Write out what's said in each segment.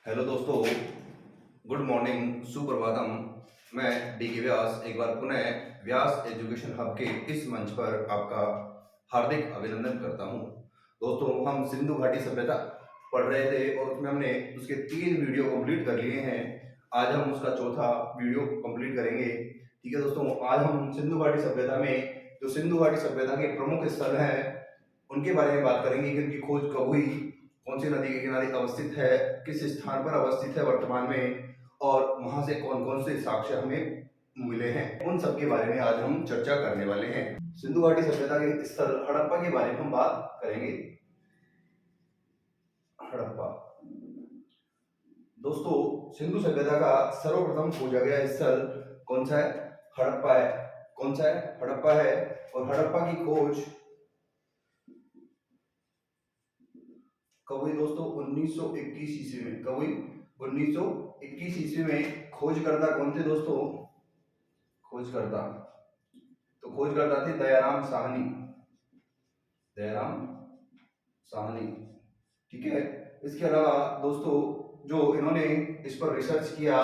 Hello दोस्तों, good morning, Suprabhatam. मैं DK. व्यास एक बार पुनः व्यास एजुकेशन हब के इस मंच पर आपका हार्दिक अभिनंदन करता हूं। दोस्तों, हम सिंधु घाटी सभ्यता पढ़ रहे थे और उसमें हमने उसके 3 वीडियो कंप्लीट कर लिए हैं। आज हम उसका चौथा वीडियो कंप्लीट करेंगे। ठीक है दोस्तों, आज हम सिंधु घाटी सभ्यता में जो सिंधु घाटी सभ्यता के प्रमुख स्थल हैं उनके बारे में बात करेंगे कि उनकी खोज कब हुई, कौन सी नदी के किनारे अवस्थित है, किस स्थान पर अवस्थित है वर्तमान में, और वहां से कौन कौन से साक्ष्य हमें मिले हैं, उन सब के बारे में आज हम चर्चा करने वाले हैं। सिंधु घाटी सभ्यता के स्थल हड़प्पा के बारे में हम बात करेंगे। हड़प्पा दोस्तों, सिंधु सभ्यता का सर्वप्रथम खोजा गया स्थल कौन सा है? हड़प्पा है। कौन सा है? हड़प्पा है। और हड़प्पा की खोज कब हुई दोस्तों? 1921 ईस्वी में। कब हुई? 1921 ईस्वी में। खोजकर्ता कौन थे दोस्तों? खोजकर्ता थे दयाराम साहनी। दयाराम साहनी, ठीक है। इसके अलावा दोस्तों जो इन्होंने इस पर रिसर्च किया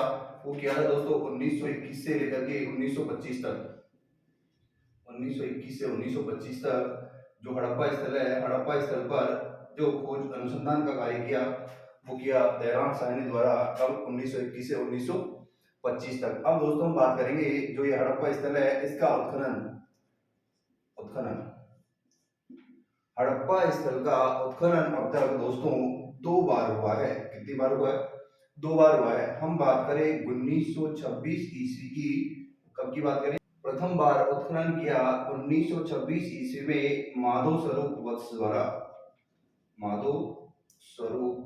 वो किया था दोस्तों 1921 से लेकर के 1925 तक। 1921 से 1925 तक जो हड़प्पा स्थल है, हड़प्पा स्थल पर जो खोज अनुसंधान का कार्य किया वो किया दयाराम साहनी द्वारा। कब? 1921 से 1925 तक। अब दोस्तों हम बात करेंगे जो ये हड़प्पा स्थल है इसका उत्खनन। हड़प्पा स्थल का उत्खनन अब तक दोस्तों 2 बार हुआ है। कितनी बार हुआ है? 2 बार हुआ है। हम बात करें 1926 ईस्वी की, कब की बात करें? प्रथम बार उत्खनन किया 1926 ईस्वी में माधव स्वरूप वत्स द्वारा। माधव स्वरूप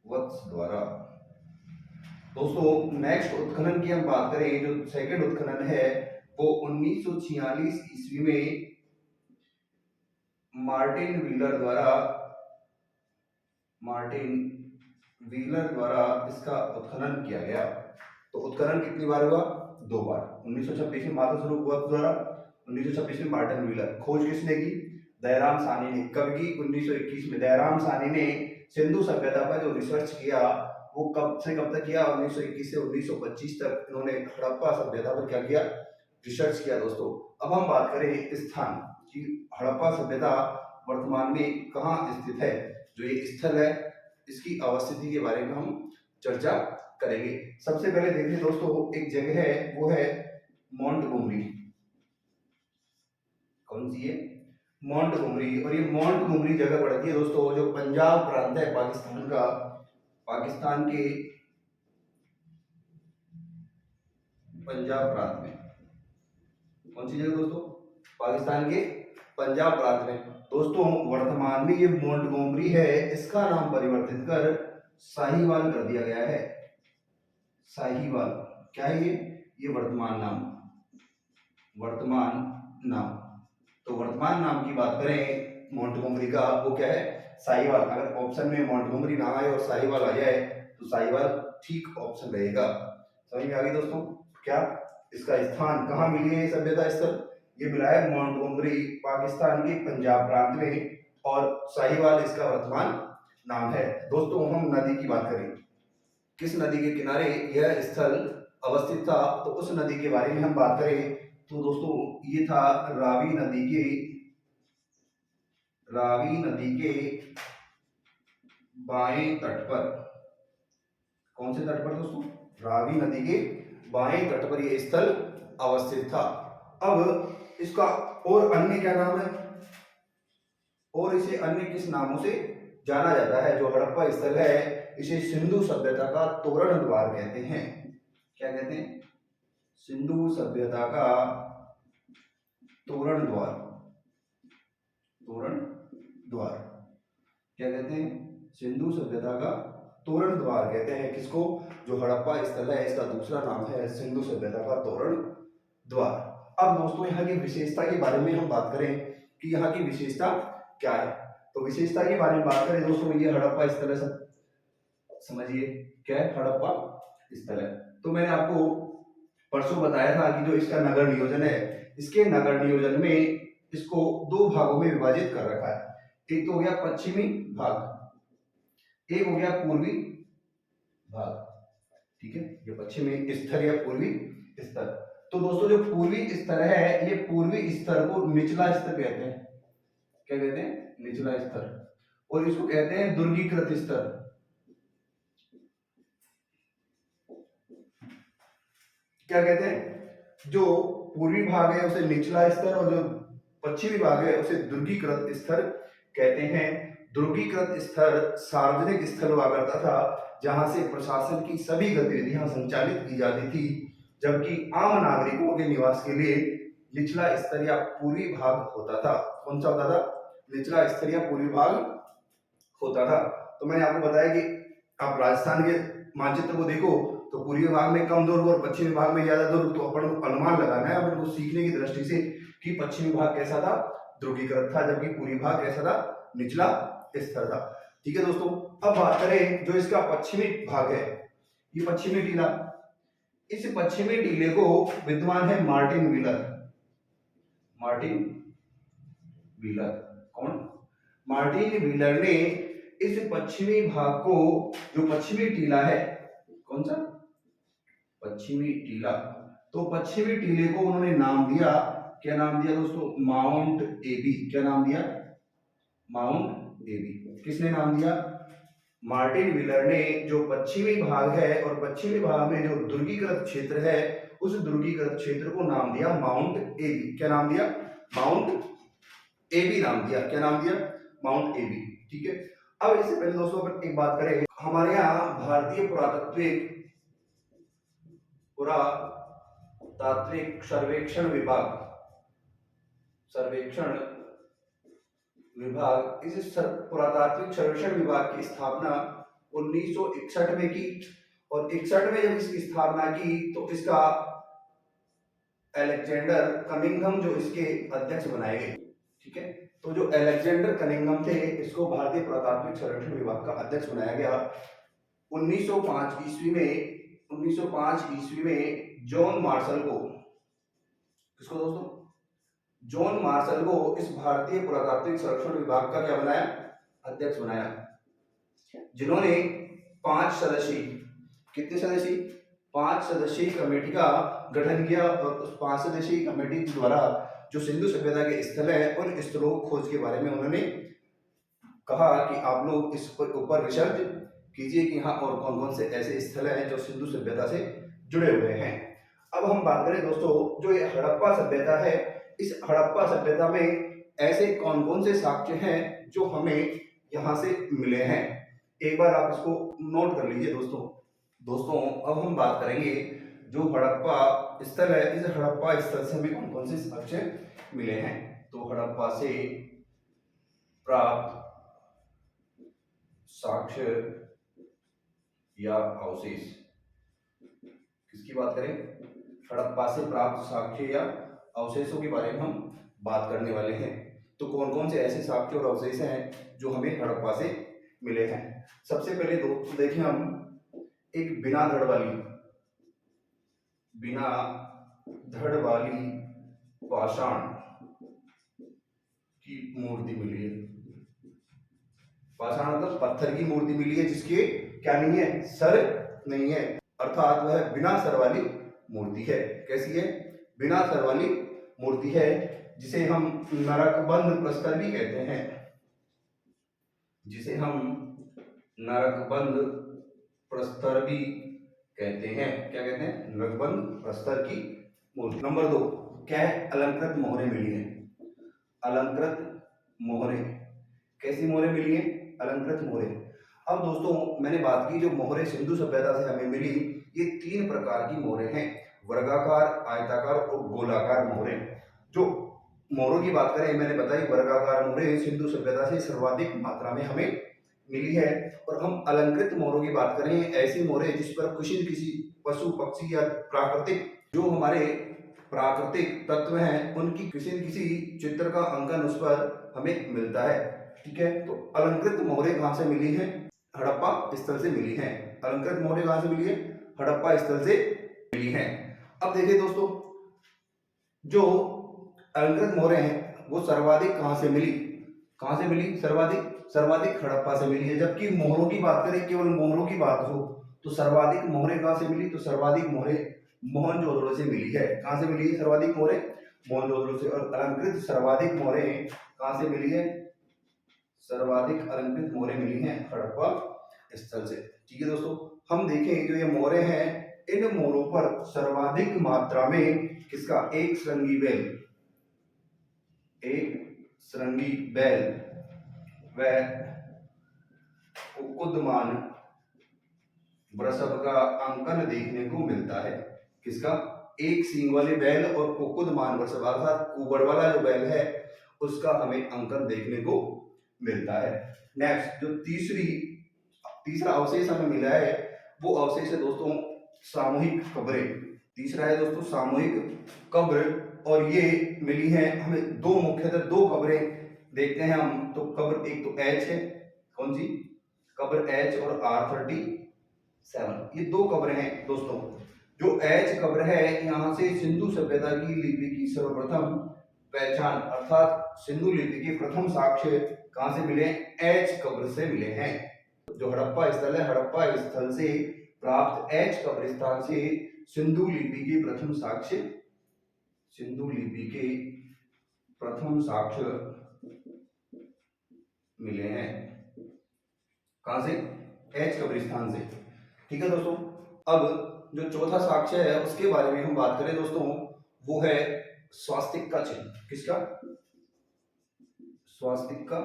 वत्स द्वारा। दोस्तों नेक्स्ट उत्खनन की हम बात करें, जो सेकंड उत्खनन है वो 1946 ईस्वी में मार्टिन व्हीलर द्वारा इसका उत्खनन किया गया। तो उत्खनन कितनी बार हुआ? 2 बार। 1926 में माधव स्वरूप वत्स द्वारा, 1926 में मार्टिन व्हीलर। खोज किसने की? दयाराम साहनी ने। कब की? 1921 में। दयाराम साहनी ने सिंधु सभ्यता पर जो रिसर्च किया वो कब से कब तक किया? 1921 से 1925 तक इन्होंने हड़प्पा सभ्यता पर क्या किया? रिसर्च किया दोस्तों। अब हम बात करें स्थान कि हड़प्पा सभ्यता वर्तमान में कहाँ स्थित है। जो ये स्थल है इसकी अवस्थिति के बारे में हम चर्चा करेंगे। सबसे पहले देखिए दोस्तों, एक जगह है वो है मोंटगोमरी। कौन सी है? मोंटगोमरी। और ये मोंटगोमरी जगह पड़ती है दोस्तों जो पंजाब प्रांत है पाकिस्तान का। पाकिस्तान के पंजाब प्रांत में। कौन सी जगह दोस्तों? पाकिस्तान के पंजाब प्रांत में। दोस्तों वर्तमान में ये मोंटगोमरी है, इसका नाम परिवर्तित कर साहिवाल कर दिया गया है। साहिवाल क्या है ये वर्तमान नाम। तो वर्तमान नाम की बात करें मोंटगोमरी का, वो क्या है? साहिवाल। अगर ऑप्शन में मोंटगोमरी ना आए और साहिवाल आ जाए तो साहिवाल ठीक ऑप्शन रहेगा। समझ में आ गई दोस्तों? क्या इसका स्थान कहाँ मिली है? सभ्यता स्थल ये मिला है मोंटगोमरी, पाकिस्तान के पंजाब प्रांत में, और साहिवाल इसका वर्तमान नाम है। दोस्तों हम नदी की बात करें, किस नदी के किनारे यह स्थल अवस्थित था, तो उस नदी के बारे में हम बात करें तो दोस्तों ये था रावी नदी के बाएं तट पर। कौन से तट पर दोस्तों? रावी नदी के बाएं तट पर यह स्थल अवस्थित था। अब इसका और अन्य क्या नाम है, और इसे अन्य किस नामों से जाना जाता है? जो हड़प्पा स्थल है इसे सिंधु सभ्यता का तोरण द्वार कहते हैं। क्या कहते हैं? सिंधु सभ्यता का तोरण द्वार। क्या कहते हैं? सिंधु सभ्यता का तोरण द्वार कहते हैं किसको? जो हड़प्पा स्थल है इसका दूसरा नाम है सिंधु सभ्यता का तोरण द्वार। अब दोस्तों यहाँ की विशेषता के बारे में हम बात करें कि यहाँ की विशेषता क्या है, तो विशेषता के बारे में बात करें दोस्तों, ये हड़प्पा स्थल है। सब समझिए क्या है? हड़प्पा स्थल है। तो मैंने आपको परसों बताया था कि जो इसका नगर नियोजन है, इसके नगर नियोजन में इसको 2 भागों में विभाजित कर रखा है। एक तो हो गया पश्चिमी भाग, एक हो गया पूर्वी भाग, ठीक है। ये पश्चिमी स्तर या पूर्वी स्तर। तो दोस्तों जो पूर्वी स्तर है, ये पूर्वी स्तर को निचला स्तर कहते हैं। क्या कहते हैं? निचला स्तर। और इसको कहते हैं दुर्गीकृत स्तर। क्या कहते हैं? जो पूर्वी भाग है उसे निचला स्तर और जो पश्चिमी भाग है उसे दुर्गीकृत स्तर कहते हैं। दुर्गीकृत स्तर सार्वजनिक स्थल हुआ करता था जहां से प्रशासन की सभी गतिविधियां संचालित की जाती थी, जबकि आम नागरिकों के निवास के लिए निचला स्तर या पूर्वी भाग होता था। कौन सा होता था? निचला स्तर या पूर्वी भाग होता था। तो मैंने आपको बताया कि आप राजस्थान के मानचित्र को देखो तो पूर्वी भाग में कम दुर्ग और पश्चिमी भाग में ज्यादा दुर्ग। तो अपन को अनुमान लगाना है अपन को सीखने की दृष्टि से कि पश्चिमी भाग कैसा था? ध्रुवीकृत था, जबकि पूर्वी भाग कैसा था? निचला स्तर था। ठीक है दोस्तों, अब बात करें जो इसका पश्चिमी भाग है, ये पश्चिमी टीला। इस पश्चिमी टीले को विद्वान है मार्टिन व्हीलर। मार्टिन व्हीलर कौन? मार्टिन व्हीलर ने इस पश्चिमी भाग को, जो पश्चिमी टीला है, कौन सा? पश्चिमी टीला। तो पश्चिमी टीले को उन्होंने नाम दिया, क्या नाम दिया दोस्तों? माउंट एबी। क्या नाम दिया? माउंट एबी। किसने नाम दिया? मार्टिन व्हीलर ने। जो पश्चिमी भाग है और पश्चिमी भाग में जो दुर्गीकृत क्षेत्र है, उस दुर्गीकृत क्षेत्र को नाम दिया माउंट एबी। क्या नाम दिया? माउंट एबी नाम दिया। क्या नाम दिया? माउंट एबी। ठीक है। अब इससे पहले दोस्तों अपन एक बात करें, हमारे यहाँ भारतीय पुरातात्विक सर्वेक्षण विभाग इस पुरातात्विक सर्वेक्षण विभाग की स्थापना 1961 में की। और 61 में जब इसकी स्थापना की तो इसका अलेक्जेंडर कनिंघम जो इसके अध्यक्ष बनाए गए। ठीक है। तो जो अलेक्जेंडर कनिंघम थे, इसको भारतीय पुरातात्विक सर्वेक्षण विभाग का अध्यक्ष बनाया गया। 1905 ईस्वी में जॉन मार्शल को, किसको दोस्तों? जॉन मार्शल को इस भारतीय पुरातात्विक सर्वेक्षण विभाग का क्या बनाया? अध्यक्ष बनाया, जिन्होंने 5 सदस्यीय, कितने सदस्यीय? 5 सदस्यीय कमेटी का गठन किया। और उस 5 सदस्यीय कमेटी के द्वारा जो सिंधु सभ्यता के स्थल है उन स्थलों खोज के बारे में उन्होंने कहा कि आप लोग इस पर ऊपर रिसर्च कीजिए कि हाँ और कौन कौन से ऐसे स्थल हैं जो सिंधु सभ्यता से जुड़े हुए हैं। अब हम बात करें दोस्तों, जो ये हड़प्पा सभ्यता है, इस हड़प्पा सभ्यता में ऐसे कौन कौन से साक्ष्य हैं जो हमें यहाँ से मिले हैं। एक बार आप इसको नोट कर लीजिए दोस्तों। अब हम बात करेंगे जो हड़प्पा स्थल है, इस हड़प्पा स्थल से हमें कौन कौन से साक्ष्य मिले हैं। तो हड़प्पा से प्राप्त साक्ष्य या अवशेष, किसकी बात करें? हड़प्पा से प्राप्त साक्ष्य या अवशेषों के बारे में हम बात करने वाले हैं। तो कौन कौन से ऐसे साक्ष्य और अवशेष हैं जो हमें हड़प्पा से मिले हैं। सबसे पहले दोस्तों देखें हम एक बिना धड़ वाली पाषाण की मूर्ति मिली है। पाषाण मतलब पत्थर की मूर्ति मिली है जिसके क्या नहीं है? सर नहीं है, अर्थात वह बिना सर वाली मूर्ति है। कैसी है? बिना सर वाली मूर्ति है, जिसे हम नरकबंद प्रस्तर भी कहते हैं। जिसे हम नरकबंद प्रस्तर भी कहते हैं। क्या कहते हैं? नरकबंद प्रस्तर की मूर्ति। नंबर 2 क्या है? अलंकृत मोहरें मिली है। अलंकृत मोहरें, कैसी मोहरें मिली है? अलंकृत मोहरें। अब दोस्तों मैंने बात की जो मोहरें सिंधु सभ्यता से हमें मिली, ये 3 प्रकार की मोहरें हैं, वर्गाकार, आयताकार और गोलाकार मोहरें। जो मोहरों की बात करें, मैंने बताई वर्गाकार मोहरें सिंधु सभ्यता से सर्वाधिक मात्रा में हमें मिली है। और हम अलंकृत मोहरों की बात करें, ऐसी मोहरें जिस पर किसी पशु पक्षी या प्राकृतिक, जो हमारे प्राकृतिक तत्व हैं, उनकी किसी न किसी चित्र का अंकन उस पर हमें मिलता है। ठीक है। तो अलंकृत मोहरें कहाँ से मिली हैं? हड़प्पा स्थल से मिली हैं। अलंकृत मोहरें कहाँ से मिली है? हड़प्पा स्थल से मिली हैं। अब देखिए दोस्तों, जो अलंकृत मोहरें हैं वो सर्वाधिक कहाँ से मिली? कहाँ से मिली? सर्वाधिक हड़प्पा से मिली है। जबकि मोहरों की बात करें, केवल मोहरों की बात हो तो सर्वाधिक मोहरें कहाँ से मिली? तो सर्वाधिक मोहरें मोहनजोदड़ो से मिली है। कहाँ से मिली है सर्वाधिक मोहरें? मोहनजोदड़ो से। और अलंकृत सर्वाधिक मोहरें कहाँ से मिली है? सर्वाधिक अलंकृत मोहरें मिली हैं हड़प्पा स्थल से। ठीक है दोस्तों, हम देखें जो ये मोहरें हैं, इन मोहरों पर सर्वाधिक मात्रा में किसका? एक श्रृंगी बैल, एक श्रृंगी बैल व कुकुदमान वृषभ का अंकन देखने को मिलता है। किसका? एक सींग वाले बैल और कुकुदमान वृषभ अर्थात कुबड़ वाला जो बैल है उसका हमें अंकन देखने को मिलता है। नेक्स्ट जो तीसरा अवशेष हमें मिला है वो अवशेष है दोस्तों सामूहिक कब्रें। तीसरा है दोस्तों सामूहिक कब्र, और ये मिली है हमें मुख्यतः दो कब्रें देखते हैं हम। तो कब्र एक तो एच है, कौन सी? कब्र एच और R37, ये दो कब्रें हैं दोस्तों। जो एच कब्र है यहाँ से सिंधु सभ्यता की लिपि की सर्वप्रथम पहचान अर्थात सिंधु लिपि के प्रथम साक्ष्य कहां से मिले? एच कब्र से मिले हैं। जो हड़प्पा स्थल है, हड़प्पा स्थल से प्राप्त एच कब्रिस्तान से सिंधु लिपि के प्रथम साक्ष्य, सिंधु लिपि के प्रथम साक्ष्य मिले हैं। कहां से? एच कब्रिस्तान से। ठीक है दोस्तों, अब जो चौथा साक्ष्य है उसके बारे में हम बात करें दोस्तों, वो है स्वास्तिक का चिन्ह। किसका? स्वास्तिक का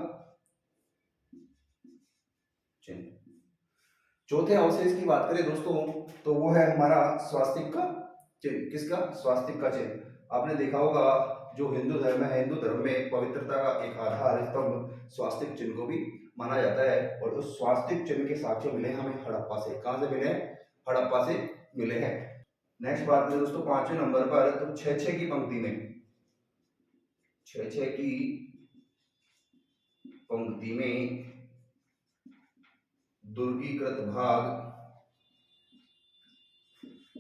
चिन्ह। चौथे अवशेष की बात करें दोस्तों तो वो है हमारा स्वास्तिक का चिन्ह। किसका? स्वास्तिक का चिन्ह। आपने देखा होगा जो हिंदू धर्म है, हिंदू धर्म में पवित्रता का एक आधार स्तंभ स्वास्तिक चिन्ह को भी माना जाता है, और उस स्वास्तिक चिन्ह के साक्ष्य मिले हमें हड़प्पा से। कहां से मिले? हड़प्पा से मिले हैं। नेक्स्ट बात करें दोस्तों 5वें नंबर पर, तो 6-6 की पंक्ति में, 6-6 की पंक्ति में दुर्गीकृत भाग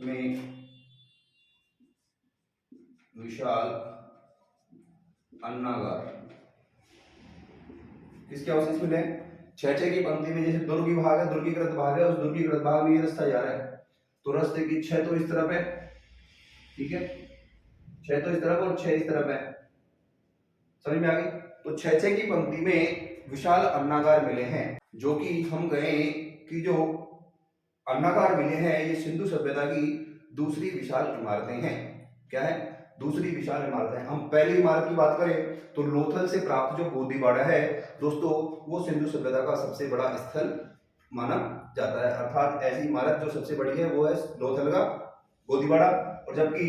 में विशाल अन्नागार, किसके अवशेष मिले? 6-6 की पंक्ति में जैसे दुर्गी भाग है, दुर्गीकृत भाग है, उस दुर्गीकृत भाग में ये रास्ता जा रहा है, तो रास्ते की 6 तो इस तरफ है, ठीक है, 6 तो इस तरफ और 6 इस तरफ है, समझ में आ गई? तो 6-6 की पंक्ति में विशाल अन्नागार मिले हैं, जो कि हम कहें कि जो अन्नागार मिले हैं ये सिंधु सभ्यता की दूसरी विशाल इमारतें हैं। क्या है? दूसरी विशाल इमारतें हैं। हम पहली इमारत की बात करें तो लोथल से प्राप्त जो गोदीबाड़ा है दोस्तों, वो सिंधु सभ्यता का सबसे बड़ा स्थल माना जाता है, अर्थात ऐसी इमारत जो सबसे बड़ी है वो है लोथल का गोदीबाड़ा। और जबकि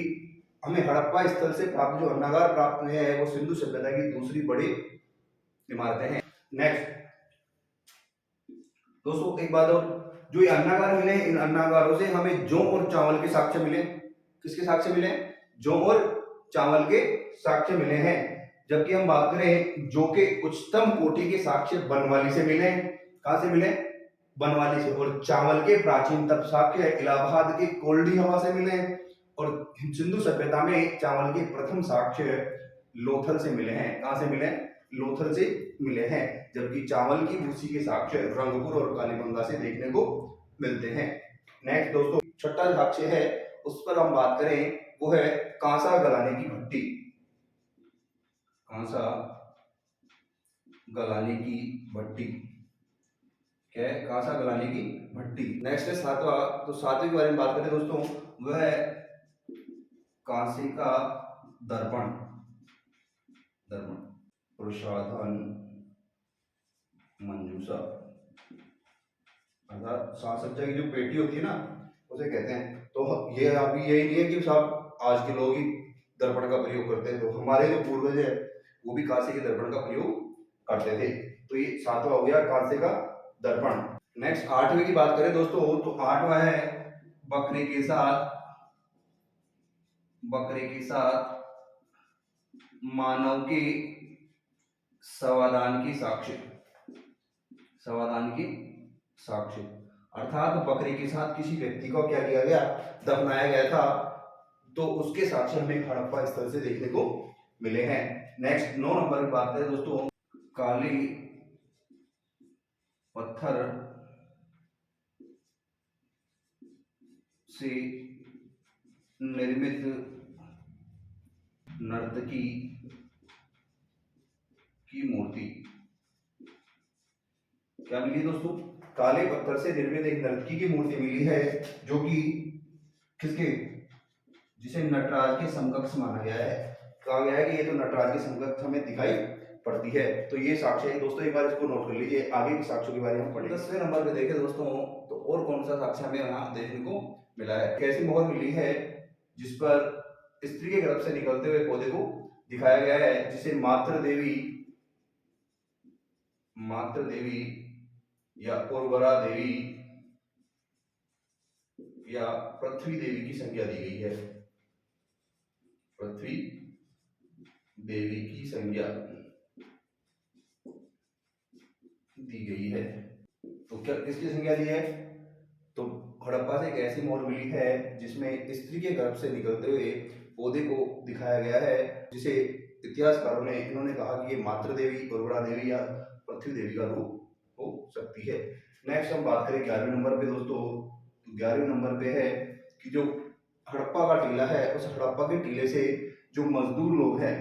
हमें हड़प्पा स्थल से प्राप्त जो अन्नागार प्राप्त हुए हैं वो सिंधु सभ्यता की दूसरी बड़ी इमारतें हैं। नेक्स्ट दोस्तों एक बात और, जो ये अन्नागार मिले इन अन्नागारों से हमें जौ और चावल के साक्ष्य मिले। किसके साक्ष्य मिले? जौ और चावल के साक्ष्य मिले हैं। जबकि हम बात करें जौ के उच्चतम कोटि के साक्ष्य बनवाली से मिले। कहां से मिले? बनवाली से। और चावल के प्राचीनतम साक्ष्य इलाहाबाद के कोल्डी हवा से मिले। और सिंधु सभ्यता में चावल के प्रथम साक्ष्य लोथल से मिले हैं। कहां से मिले? लोथल से मिले हैं। जबकि चावल की भूसी के साक्ष्य रंगपुर और कालीबंगा से देखने को मिलते हैं। नेक्स्ट दोस्तों छठा साक्ष्य है उस पर हम बात करें, वो है कांसा गलाने की भट्टी। कांसा गलाने की भट्टी क्या है? कांसा गलाने की भट्टी। नेक्स्ट है सातवां, तो सातवें के बारे में बात करें दोस्तों, वह है कांसे का दर्पण। दर्पण प्रसाधन मंजूषा, अर्थात साज सज्जा की जो पेटी होती है ना उसे कहते हैं। तो ये अभी यही नहीं है कि साहब आज के लोग ही दर्पण का प्रयोग करते हैं, तो हमारे जो पूर्वज है वो भी कांसे के दर्पण का प्रयोग करते थे। तो ये सातवां हो गया कांसे का दर्पण। नेक्स्ट 8वें की बात करें दोस्तों, तो 8वां है बकरे के साथ मानव के समाधान की साक्ष्य। समाधान की साक्ष्य अर्थात बकरे के साथ किसी व्यक्ति को क्या किया गया? दफनाया गया था, तो उसके साक्ष्य हमें हड़प्पा स्थल से देखने को मिले हैं। नेक्स्ट 9 नंबर की बात करें दोस्तों, काली पत्थर से निर्मित नर्तकी की मूर्ति। क्या मिली दोस्तों? काले पत्थर से निर्मित एक नर्तकी की मूर्ति मिली है, जो कि किसके, जिसे नटराज के समकक्ष माना गया है। कहा गया है कि ये तो नटराज के समकक्ष हमें दिखाई पड़ती है। तो ये साक्ष्य है दोस्तों, एक बार इसको नोट कर लीजिए। आगे के साक्ष्यों के बारे में पढ़ेंगे। 10वें नंबर पे देखें दोस्तों, तो और कौन सा साक्ष्य हमें यहाँ देखने को मिला है। कैसी मोहर मिली है जिस पर स्त्री के गर्भ से निकलते हुए पौधे को दिखाया गया है, जिसे मातृ देवी या उर्वरा देवी या पृथ्वी देवी की संज्ञा दी गई है। पृथ्वी देवी की संज्ञा दी गई है। तो क्या किसकी संज्ञा दी है? तो हड़प्पा से एक ऐसी मोहर मिली है जिसमें स्त्री के गर्भ से निकलते हुए पौधे को दिखाया गया है, जिसे इतिहासकारों ने इन्होंने कहा कि ये मातृ देवी, उर्वरा देवी या पृथ्वी देवी का रूप हो सकती है। नेक्स्ट हम बात करें 11वें नंबर पे दोस्तों। तो 11वें नंबर पे है कि जो हड़प्पा का टीला है, उस हड़प्पा के टीले से जो मजदूर लोग हैं,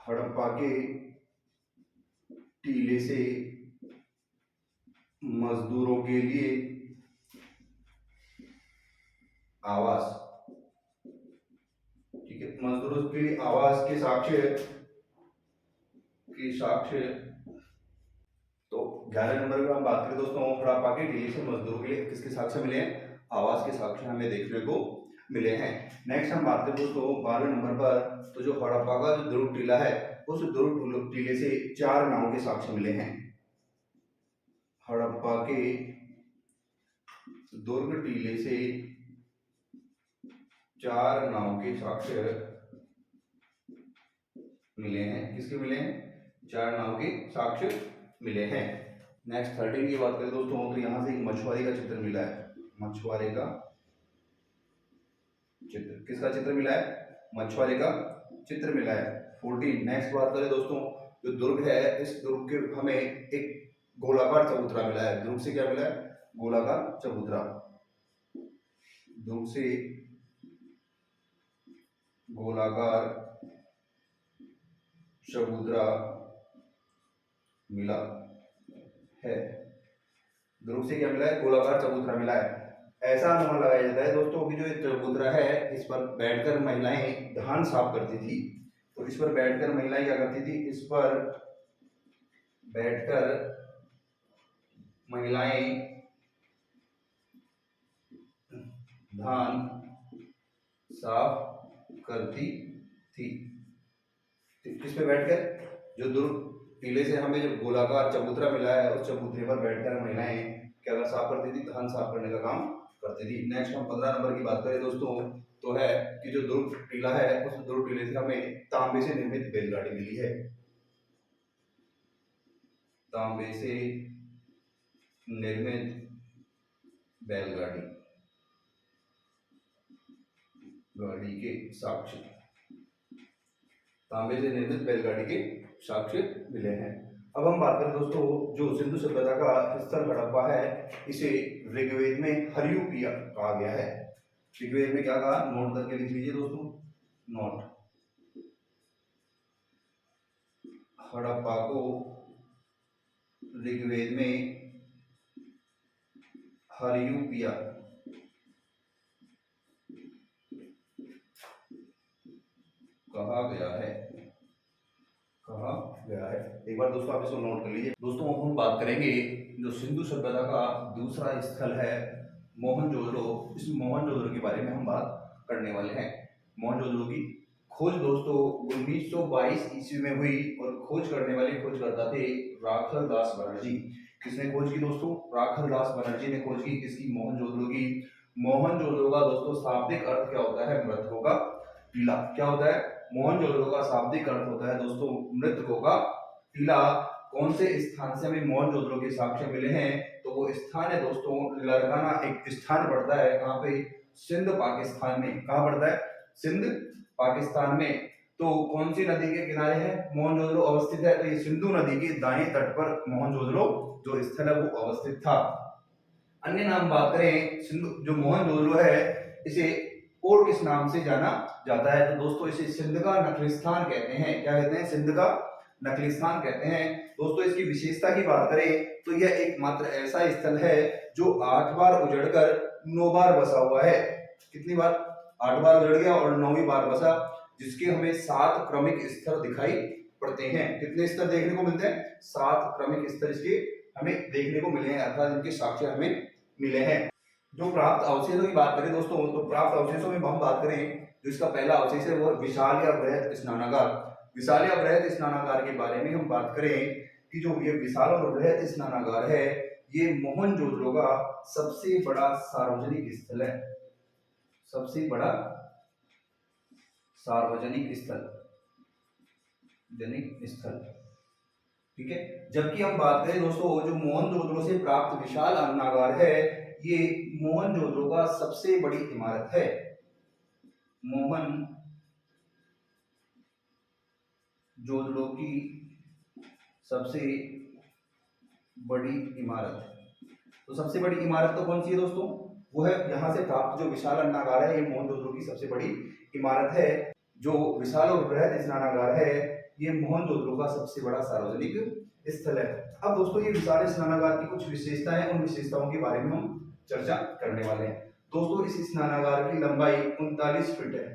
हड़प्पा के टीले से मजदूरों के लिए आवास, ठीक है, मजदूरों के लिए आवास के साक्ष्य। तो 11 नंबर पे हम बात करें दोस्तों, हड़प्पा के टीले से मजदूरों के लिए किसके साक्ष्य मिले हैं? आवास के साक्ष्य हमें देखने को मिले हैं। नेक्स्ट हम बात करें दोस्तों 12वें नंबर पर, तो जो हड़प्पा का जो दुर्ग टीला है, उस दुर्ग टीले से 4 नावों के साक्ष्य मिले हैं। हड़प्पा के दुर्ग टीले से 4 नावों के साक्ष्य मिले हैं। किसके मिले हैं? 4 नाव के साक्ष्य मिले हैं। नेक्स्ट 13 की बात करें दोस्तों, तो यहाँ से एक मछुआरे का चित्र मिला है। मछुआरे का चित्र, किसका चित्र मिला है? मछुआरे का चित्र मिला है। 14 नेक्स्ट बात करें दोस्तों, जो दुर्ग है, इस दुर्ग के हमें एक गोलाकार चबूतरा मिला है। दुर्ग से क्या मिला है? गोलाकार चबूतरा। दुर्ग से गोलाकार चबूतरा मिला है। दुर्ग से क्या मिला है? गोलाकार चबूतरा मिला है। ऐसा अनुमान लगाया जाता है दोस्तों कि जो चबूतरा है, इस पर बैठकर महिलाएं धान साफ करती थी। तो इस पर बैठकर महिलाएं क्या करती थी? इस पर बैठकर महिलाएं धान साफ करती थी। किस पे बैठकर? जो दुर्ग टीले से हमें जो गोलाकार चबूतरा मिला है, उस चबूतरे पर बैठकर महिलाएं क्या साफ करती थी? धान साफ करने का काम करती थी। नेक्स्ट हम 15 नंबर की बात करें दोस्तों, तो है कि जो दुर्ग टीला है, उस दुर्ग टीले से हमें तांबे से निर्मित बैलगाड़ी मिली है। तांबे से निर्मित बैलगाड़ी गाड़ी के साक्ष्य, तांबे से निर्मित बैलगाड़ी के साक्ष्य मिले हैं। अब हम बात करें दोस्तों, जो सिंधु सभ्यता का स्थल हड़प्पा है, इसे ऋग्वेद में हरियूपिया कहा गया है। ऋग्वेद में क्या कहा? नोट करके लिख लीजिए दोस्तों, नोट। हड़प्पा को ऋग्वेद में हरियूपिया कहा गया है। एक बार दोस्तों आप इसको नोट कर लीजिए। दोस्तों हम बात करेंगे जो सिंधु सभ्यता का दूसरा स्थल है मोहनजोदड़ो। इस मोहनजोदड़ो के बारे में हम बात करने वाले हैं। मोहनजोदड़ो की खोज दोस्तों 1922 ईस्वी में हुई और खोज करने वाले खोजकर्ता थे राखल दास बनर्जी। किसने खोज की दोस्तों? राखल दास बनर्जी ने खोज की। किसकी? मोहनजोदड़ो की। मोहनजोदड़ो का दोस्तों शाब्दिक अर्थ क्या होता है? मृतकों का टीला। क्या होता है? मोहनजोदड़ो का शाब्दिक अर्थ होता है दोस्तों मृतकों का टीला। कौन से स्थान से हमें मोहनजोदड़ो के साक्ष्य मिले हैं? तो वो स्थान है दोस्तों लरकाना, एक स्थान पड़ता है कहाँ पे? सिंध पाकिस्तान में। कहाँ पड़ता है? सिंध पाकिस्तान में। तो कौन सी नदी के किनारे है मोहनजोदड़ो अवस्थित है? तो ये सिंधु नदी के दाएं तट पर मोहनजोदड़ो जो स्थल है वो अवस्थित था। अन्य नाम बात करें, सिंधु जो मोहनजोदड़ो है इसे और किस नाम से जाना जाता है? तो दोस्तों इसे सिंध का नखलिस्तान कहते हैं। क्या कहते हैं? सिंध का नखलिस्तान कहते हैं। दोस्तों इसकी विशेषता की बात करें तो यह एकमात्र ऐसा स्थल है जो 8 बार उजड़कर 9 बार बसा हुआ है। कितनी बार? 8 बार उजड़ गया और 9वीं बार बसा, जिसके हमें 7 क्रमिक स्तर दिखाई पड़ते हैं। कितने स्तर देखने को मिलते हैं? 7 क्रमिक स्तर इसके हमें देखने को मिले हैं, अर्थात इनके साक्ष्य हमें मिले हैं। जो प्राप्त अवशेषों की बात करें दोस्तों, तो प्राप्त अवशेषों में हम बात करें, जो इसका पहला अवशेष है वो विशाल या बृहत स्नानागार। विशाल या बृहत स्नानागार के बारे में हम बात करें कि जो ये विशाल और बृहत स्नानागार है, ये मोहनजोदड़ो का सबसे बड़ा सार्वजनिक स्थल है। सबसे बड़ा सार्वजनिक स्थल, ठीक है। जबकि हम बात करें दोस्तों, जो मोहनजोदड़ो से प्राप्त विशाल अन्नागार है, ये मोहनजोदड़ो का सबसे बड़ी इमारत है। मोहनजोदड़ो की सबसे बड़ी इमारत, तो सबसे बड़ी इमारत तो कौन सी है दोस्तों? वो है यहाँ से प्राप्त जो विशाल अन्नागार है, ये मोहनजोदड़ो की सबसे बड़ी इमारत है। जो विशाल और बृहद स्नानागार है, ये मोहनजोदड़ो का सबसे बड़ा सार्वजनिक स्थल है। अब दोस्तों ये विशाल स्नानागार की कुछ विशेषताएं, उन विशेषताओं के बारे में हम चर्चा करने वाले हैं। दोस्तों इस स्नानागार की लंबाई 39 फीट है।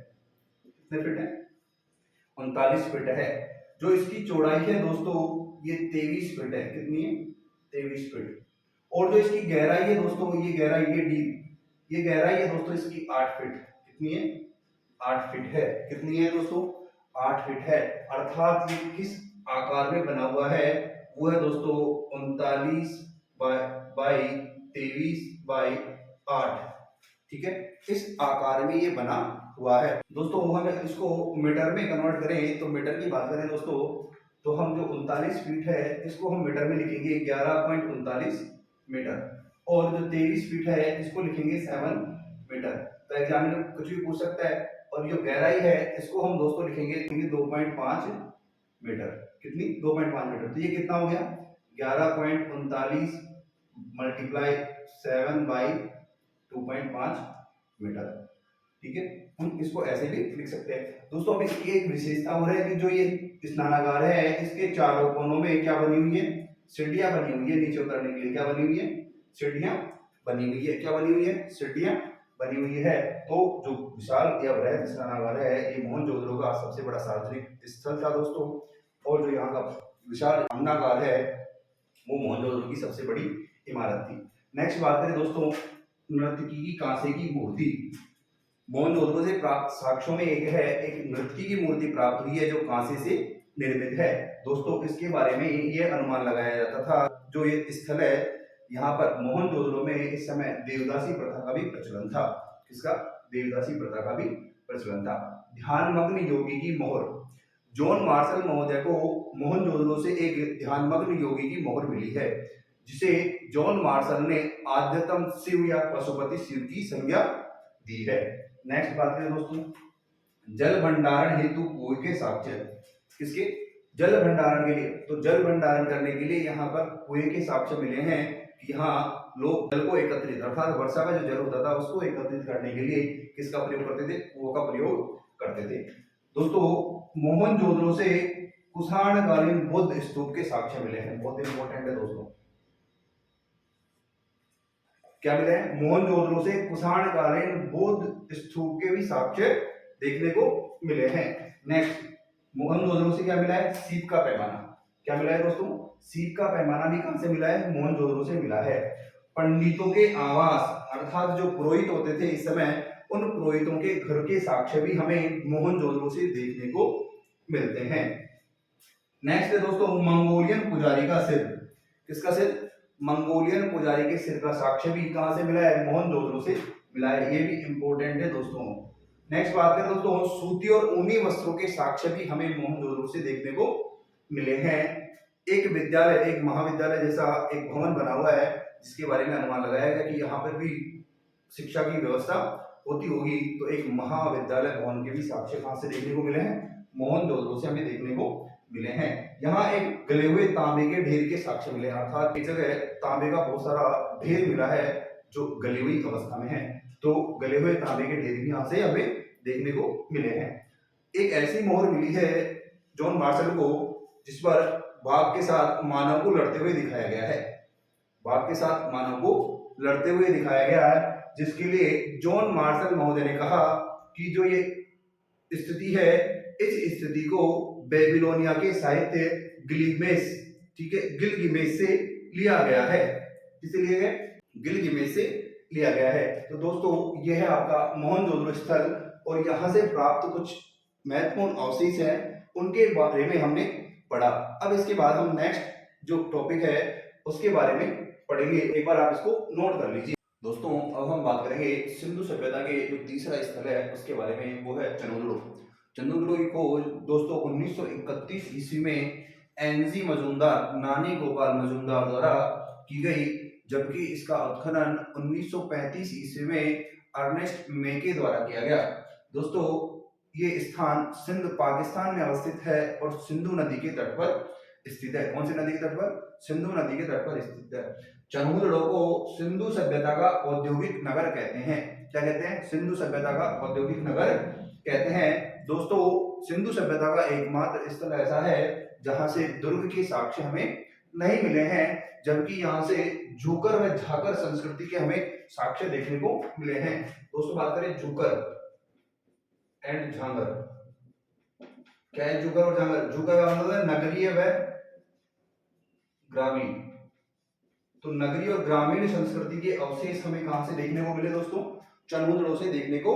कितने फीट है? 39 फीट है। जो इसकी चौड़ाई है दोस्तों, ये 23 फीट है। कितनी है? 23 फीट। और जो इसकी गहराई है दोस्तों, ये गहराई, ये डीप, ये गहराई है दोस्तों इसकी 8 फीट। कितनी है? 8 फीट है। कितनी है दोस्तों? 8 फीट है। अर्थात ये किस आकार में बना हुआ है? वो है दोस्तों 39 बाई 23 बाई 8, ठीक है। इस आकार में ये बना हुआ है दोस्तों। हम इसको मीटर में कन्वर्ट करें, तो मीटर की बात करें दोस्तों, तो हम जो 39 फीट है इसको हम मीटर में लिखेंगे 11.39 मीटर, और जो 23 फीट है इसको लिखेंगे 7 मीटर। तो एग्जामिनर कुछ भी पूछ सकता है। और जो गहराई है इसको हम दोस्तों लिखेंगे 2.5 मीटर। कितनी? 2.5 मीटर। तो ये कितना हो गया? 11.39 मल्टीप्लाई 7 बाई 2.5 मीटर, ठीक है। हम इसको ऐसे भी लिख सकते हैं दोस्तों। अभी इसकी एक विशेषता हो रहा है कि जो ये स्नानागार है, इसके चारों कोनों में क्या बनी हुई है? सीढ़ियां बनी हुई है। नीचे उतरने के लिए क्या बनी हुई है? सीढ़ियां बनी हुई है। क्या बनी हुई है? सीढ़ियां बनी हुई है। तो जो विशाल या बृहद स्नानागार है, ये मोहनजोदड़ो का सबसे बड़ा सार्वजनिक स्थल था दोस्तों। और जो यहाँ का विशाल अन्नागार है, वो मोहनजोदड़ो की सबसे बड़ी इमारत थी। नेक्स्ट बात करें दोस्तों, नर्तकी की कांसे की मूर्ति। मोहनजोदड़ो से प्राप्त साक्ष्यों में एक है, एक नर्तकी की मूर्ति प्राप्त हुई है जो कांसे से निर्मित है। दोस्तों इसके बारे में ये अनुमान लगाया जाता था, जो ये स्थल है यहाँ पर मोहनजोदड़ो में इस समय देवदासी प्रथा का भी प्रचलन था। किसका? देवदासी प्रथा का भी प्रचलन था। ध्यानमग्न योगी की मोहर। जॉन मार्शल महोदय को मोहनजोदड़ो से एक ध्यानमग्न योगी की मोहर मिली है, जिसे जॉन मार्शल ने आद्यतम शिव या पशुपति शिव की संज्ञा दी है। नेक्स्ट बात करें दोस्तों, जल भंडारण हेतु कुएं के साक्ष्य। किसके? जल भंडारण के लिए। तो जल भंडारण करने के लिए यहाँ पर कुएं के साक्ष्य मिले हैं कि यहाँ लोग जल को एकत्रित, अर्थात वर्षा का जो जल होता था उसको एकत्रित करने के लिए किसका प्रयोग करते थे? कुओं का प्रयोग करते थे। दोस्तों मोहनजोदड़ो से कुषाणकालीन बौद्ध स्तूप के साक्ष्य मिले हैं। बहुत इंपॉर्टेंट है दोस्तों। क्या मिले हैं? मोहनजोदड़ो से कुषाणकालीन बौद्ध स्तूप के भी साक्ष्य देखने को मिले हैं। नेक्स्ट, मोहनजोदड़ो से क्या मिला है? सीप का पैमाना। क्या मिला है दोस्तों? सीप का पैमाना भी कहां से मिला है? मोहनजोदड़ो से मिला है। पंडितों के आवास, अर्थात जो पुरोहित होते थे इस समय, उन पुरोहितों के घर के साक्ष्य भी हमें मोहनजोदड़ो से देखने को मिलते हैं। नेक्स्ट है दोस्तों, मंगोलियन पुजारी का सिर। किसका सिर? मंगोलियन पुजारी के सिर का साक्ष्य भी कहां से मिला है? मोहनजोदड़ो से मिला है। ये भी इंपॉर्टेंट है दोस्तों। नेक्स्ट बात करें दोस्तों, सूती और ऊनी वस्त्रों के साक्ष्य भी हमें मोहनजोदड़ो से देखने को मिले हैं। एक विद्यालय, एक महाविद्यालय जैसा एक भवन बना हुआ है, जिसके बारे में अनुमान लगाया गया कि यहाँ पर भी शिक्षा की व्यवस्था होती होगी। तो एक महाविद्यालय भवन के भी साक्ष्य कहां से देखने को मिले हैं? मोहनजोदड़ो से हमें देखने को मिले हैं। यहाँ एक गले हुए तांबे के ढेर के साक्ष्य मिले, अर्थात एक जगह तांबे का बहुत सारा ढेर मिला है, जो गली हुई अवस्था में है। तो गले हुए तांबे के ढेर भी यहाँ से हमें देखने को मिले हैं। एक ऐसी मोहर मिली है जॉन मार्शल को जिस पर बाघ के साथ मानव को लड़ते हुए दिखाया गया है। बाघ के साथ मानव को लड़ते हुए दिखाया गया है, जिसके लिए जॉन मार्शल महोदय ने कहा कि जो ये स्थिति है, इस स्थिति को बेबीलोनिया के साहित्य गिलगिमेश, ठीक है, गिलगिमेश से लिया गया है। किसे लिया गया? गिलगिमेश से लिया गया है। तो दोस्तों यह है आपका मोहनजोदड़ो स्थल, और यहाँ से प्राप्त कुछ महत्वपूर्ण अवशेष है उनके बारे में हमने पढ़ा। अब इसके बाद हम नेक्स्ट जो टॉपिक है उसके बारे में पढ़ेंगे। एक बार आप इसको नोट कर लीजिए। दोस्तों अब हम बात करेंगे सिंधु सभ्यता के जो तीसरा स्थल है उसके बारे में, वो है चंदुड़ो। चंदुड़ो की खोज दोस्तों 1931 ईस्वी में एनजी मजूमदार, नानी गोपाल मजूमदार द्वारा की गई, जबकि इसका उत्खनन 1935 ईस्वी में अर्नेस्ट मेके द्वारा किया गया। दोस्तों ये स्थान सिंध पाकिस्तान में अवस्थित है और सिंधु नदी के तट पर स्थित है। कौन सी नदी के तट पर? सिंधु नदी के तट पर स्थित है। चंदुड़ो को सिंधु सभ्यता का औद्योगिक नगर कहते हैं। क्या कहते हैं? सिंधु सभ्यता का औद्योगिक नगर कहते हैं। दोस्तों सिंधु सभ्यता का एकमात्र स्थल ऐसा है जहां से दुर्ग के साक्ष्य हमें नहीं मिले हैं, जबकि यहाँ से झूकर व झाकर संस्कृति के हमें साक्ष्य देखने को मिले हैं। दोस्तों बात करें झूकर एंड झांगर। क्या है झूकर और झांगर? झूकर का मतलब है नगरीय व ग्रामीण। तो नगरीय और ग्रामीण संस्कृति के अवशेष हमें कहां से देखने को मिले दोस्तों? चंदुड़ो से देखने को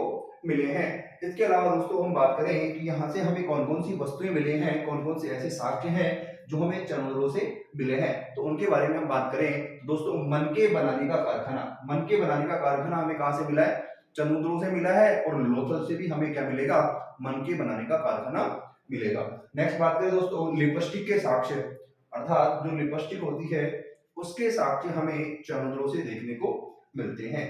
मिले हैं। इसके अलावा दोस्तों हम बात करें कि यहाँ से हमें कौन कौन सी वस्तुएं मिले हैं, कौन कौन से ऐसे साक्ष्य हैं जो हमें चंदुड़ो से मिले हैं, तो उनके बारे में हम बात करें दोस्तों। मनके बनाने का कारखाना, मनके बनाने का कारखाना हमें कहां से मिला है? चंदुड़ो से मिला है। और लोथल से भी हमें क्या मिलेगा? मनके बनाने का कारखाना मिलेगा। नेक्स्ट बात करें दोस्तों लिपस्टिक के साक्ष्य, अर्थात जो लिपस्टिक होती है उसके साक्ष्य हमें चंदुड़ो से देखने को मिलते हैं।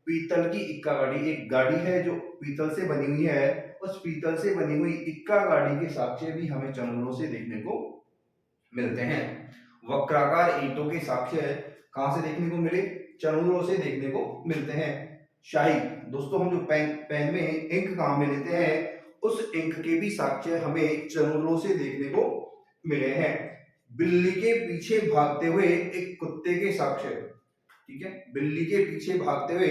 पीतल की इक्का गाड़ी, एक गाड़ी है जो पीतल से बनी हुई है, उस पीतल से बनी हुई इक्का गाड़ी के साक्ष्य भी हमें चंदुड़ो से देखने को मिलते हैं। वक्राकार ईंटों के साक्ष्य कहां से देखने को मिले? चंदुड़ो से देखने को मिलते हैं। शाही, दोस्तों हम जो पेन में इंक काम में लेते हैं उस इंक के भी साक्ष्य हमें चंदुड़ो से देखने को मिले हैं। बिल्ली के पीछे भागते हुए एक कुत्ते के साक्ष्य, ठीक है, बिल्ली के पीछे भागते हुए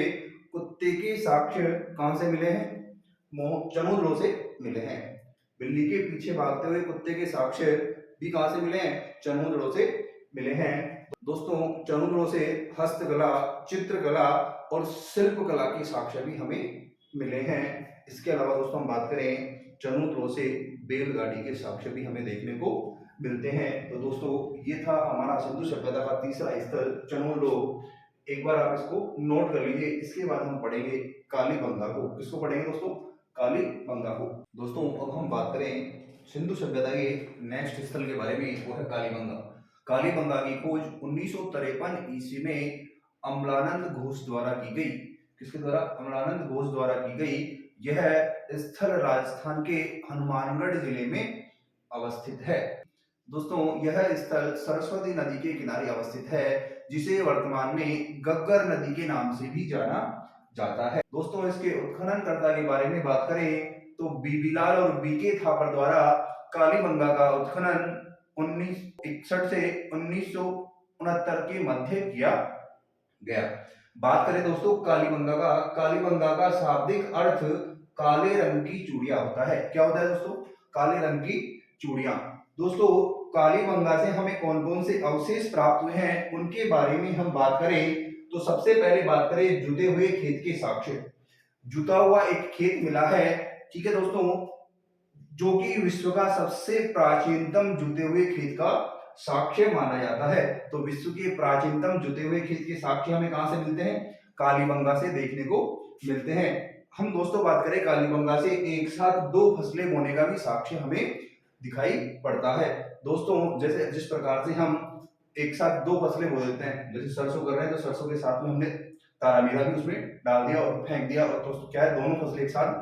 कुत्ते के साक्ष्य कहां से मिले हैं? चंदुड़ो से मिले हैं। बिल्ली के पीछे भागते हुए कुत्ते के साक्ष्य भी कहां से मिले हैं? चंदुड़ो से मिले हैं। दोस्तों चंदुड़ो से हस्तकला, चित्रकला और शिल्पकला के साक्ष्य भी हमें मिले हैं। इसके अलावा दोस्तों हम बात करें चंदुड़ो से बैलगाड़ी के साक्ष्य भी हमें देखने को मिलते हैं। तो दोस्तों ये था हमारा सिंधु सभ्यता का तीसरा स्थल चंदुड़ो। एक बार आप इसको नोट कर लीजिए। इसके बाद हम पढ़ेंगे कालीबंगा को। किसको पढ़ेंगे दोस्तों? कालीबंगा को। दोस्तों अब हम बात करें सिंधु सभ्यता के नेक्स्ट स्थल के बारे में, वो है कालीबंगा। कालीबंगा की खोज 1953 ईस्वी में अमलानंद घोष द्वारा की गई। किसके द्वारा? अमलानंद घोष द्वारा की गई। यह स्थल राजस्थान के हनुमानगढ़ जिले में अवस्थित है। दोस्तों यह स्थल सरस्वती नदी के किनारे अवस्थित है, जिसे वर्तमान में गग्गर नदी के नाम से भी जाना जाता है। दोस्तों इसके उत्खननकर्ता के बारे में बात करें तो बीबीलाल और बीके थापर द्वारा कालीबंगा का उत्खनन 1961 से 1969 के मध्य किया गया। बात करें दोस्तों कालीबंगा का, कालीबंगा का शाब्दिक अर्थ काले रंग की चूड़ियां होता है। क्या होता है दोस्तों? काले रंग की चूड़ियां। दोस्तों कालीबंगा से हमें कौन कौन से अवशेष प्राप्त हुए हैं उनके बारे में हम बात करें तो सबसे पहले बात करें जुते हुए खेत के साक्ष्य। जुता हुआ एक खेत मिला है, ठीक है दोस्तों, जो कि विश्व का सबसे प्राचीनतम जुते हुए खेत का साक्ष्य माना जाता है। तो विश्व के प्राचीनतम जुते हुए खेत के साक्ष्य हमें कहां से मिलते हैं? कालीबंगा से देखने को मिलते हैं। हम दोस्तों बात करें कालीबंगा से एक साथ दो फसलें बोने का भी साक्ष्य हमें दिखाई पड़ता है। दोस्तों जैसे जिस प्रकार से हम एक साथ दो फसलें बो देते हैं, जैसे सरसों कर रहे हैं तो सरसों के साथ में हमने तारामीरा भी उसमें डाल दिया और फेंक दिया, और तो क्या है, दोनों फसलें एक साथ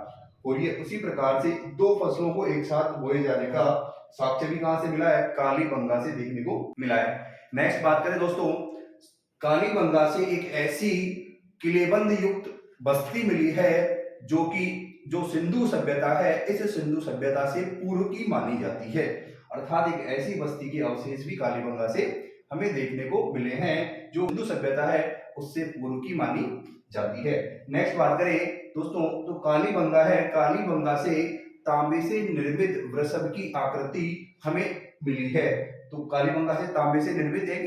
हो रही है। उसी प्रकार से दो फसलों को एक साथ बोए जाने का साक्ष्य भी कहां से मिला है? कालीबंगा से देखने को मिला है। नेक्स्ट बात करें दोस्तों कालीबंगा से एक ऐसी किलेबंद युक्त बस्ती मिली है, जो सिंधु सभ्यता है, इस सिंधु सभ्यता से पूर्व की मानी जाती है। अर्थात एक ऐसी बस्ती के अवशेष भी कालीबंगा से हमें देखने को मिले हैं जो सिंधु सभ्यता है उससे पूर्व की मानी जाती है। नेक्स्ट बात करें दोस्तों, तो कालीबंगा है, कालीबंगा से तांबे से निर्मित वृषभ की आकृति हमें मिली है। तो कालीबंगा से तांबे से निर्मित एक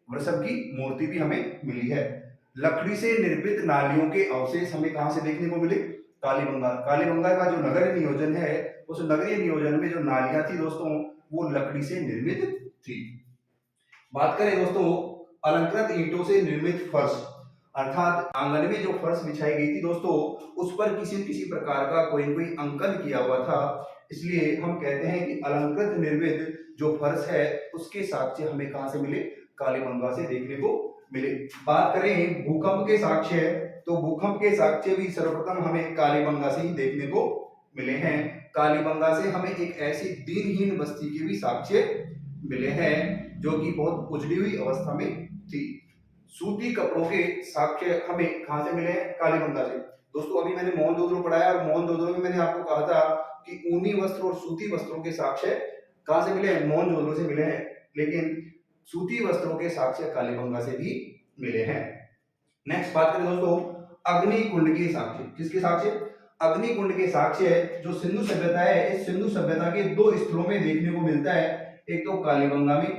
वृषभ की मूर्ति भी हमें मिली है। लकड़ी से निर्मित नालियों के अवशेष हमें कहां से देखने को मिले? कालीबंगा। कालीबंगा का जो नगर नियोजन है, उस नगरीय नियोजन में जो नालियां थी दोस्तों, वो लकड़ी से निर्मित थी। बात करें दोस्तों अलंकृत ईंटों से निर्मित फर्श, अर्थात आंगन में जो फर्श बिछाई गई थी दोस्तों, उस पर किसी प्रकार का कोई अंकन किया हुआ था, इसलिए हम कहते हैं कि अलंकृत निर्मित जो फर्श है उसके साक्ष्य हमें कहां से मिले? कालीबंगा से देखने को मिले। बात करें भूकंप के साक्ष्य, तो भूकंप के साक्ष्य भी सर्वप्रथम हमें कालीबंगा से ही देखने को मिले हैं। कालीबंगा से हमें एक ऐसी दीनहीन बस्ती के भी साक्ष्य मिले हैं जो कि बहुत उजड़ी हुई अवस्था में थी। सूती कपड़ों के साक्ष्य हमें कहां से मिले हैं? कालीबंगा से। दोस्तों अभी मैंने मोहनजोदड़ो पढ़ाया और मोहनजोदड़ो में मैंने आपको कहा था कि ऊनी वस्त्र और सूती वस्त्रों के साक्ष्य कहां से मिले हैं? मोहनजोदड़ो से मिले हैं, लेकिन सूती वस्त्रों के साक्ष्य कालीबंगा से भी मिले हैं। नेक्स्ट बात करें दोस्तों अग्निकुंड के साक्ष्य। किसके साक्ष्य? अग्निकुंड के साक्ष्य जो सिंधु सभ्यता है, इस सिंधु सभ्यता के दो स्थलों में देखने को मिलता है। एक तो कालीबंगा में,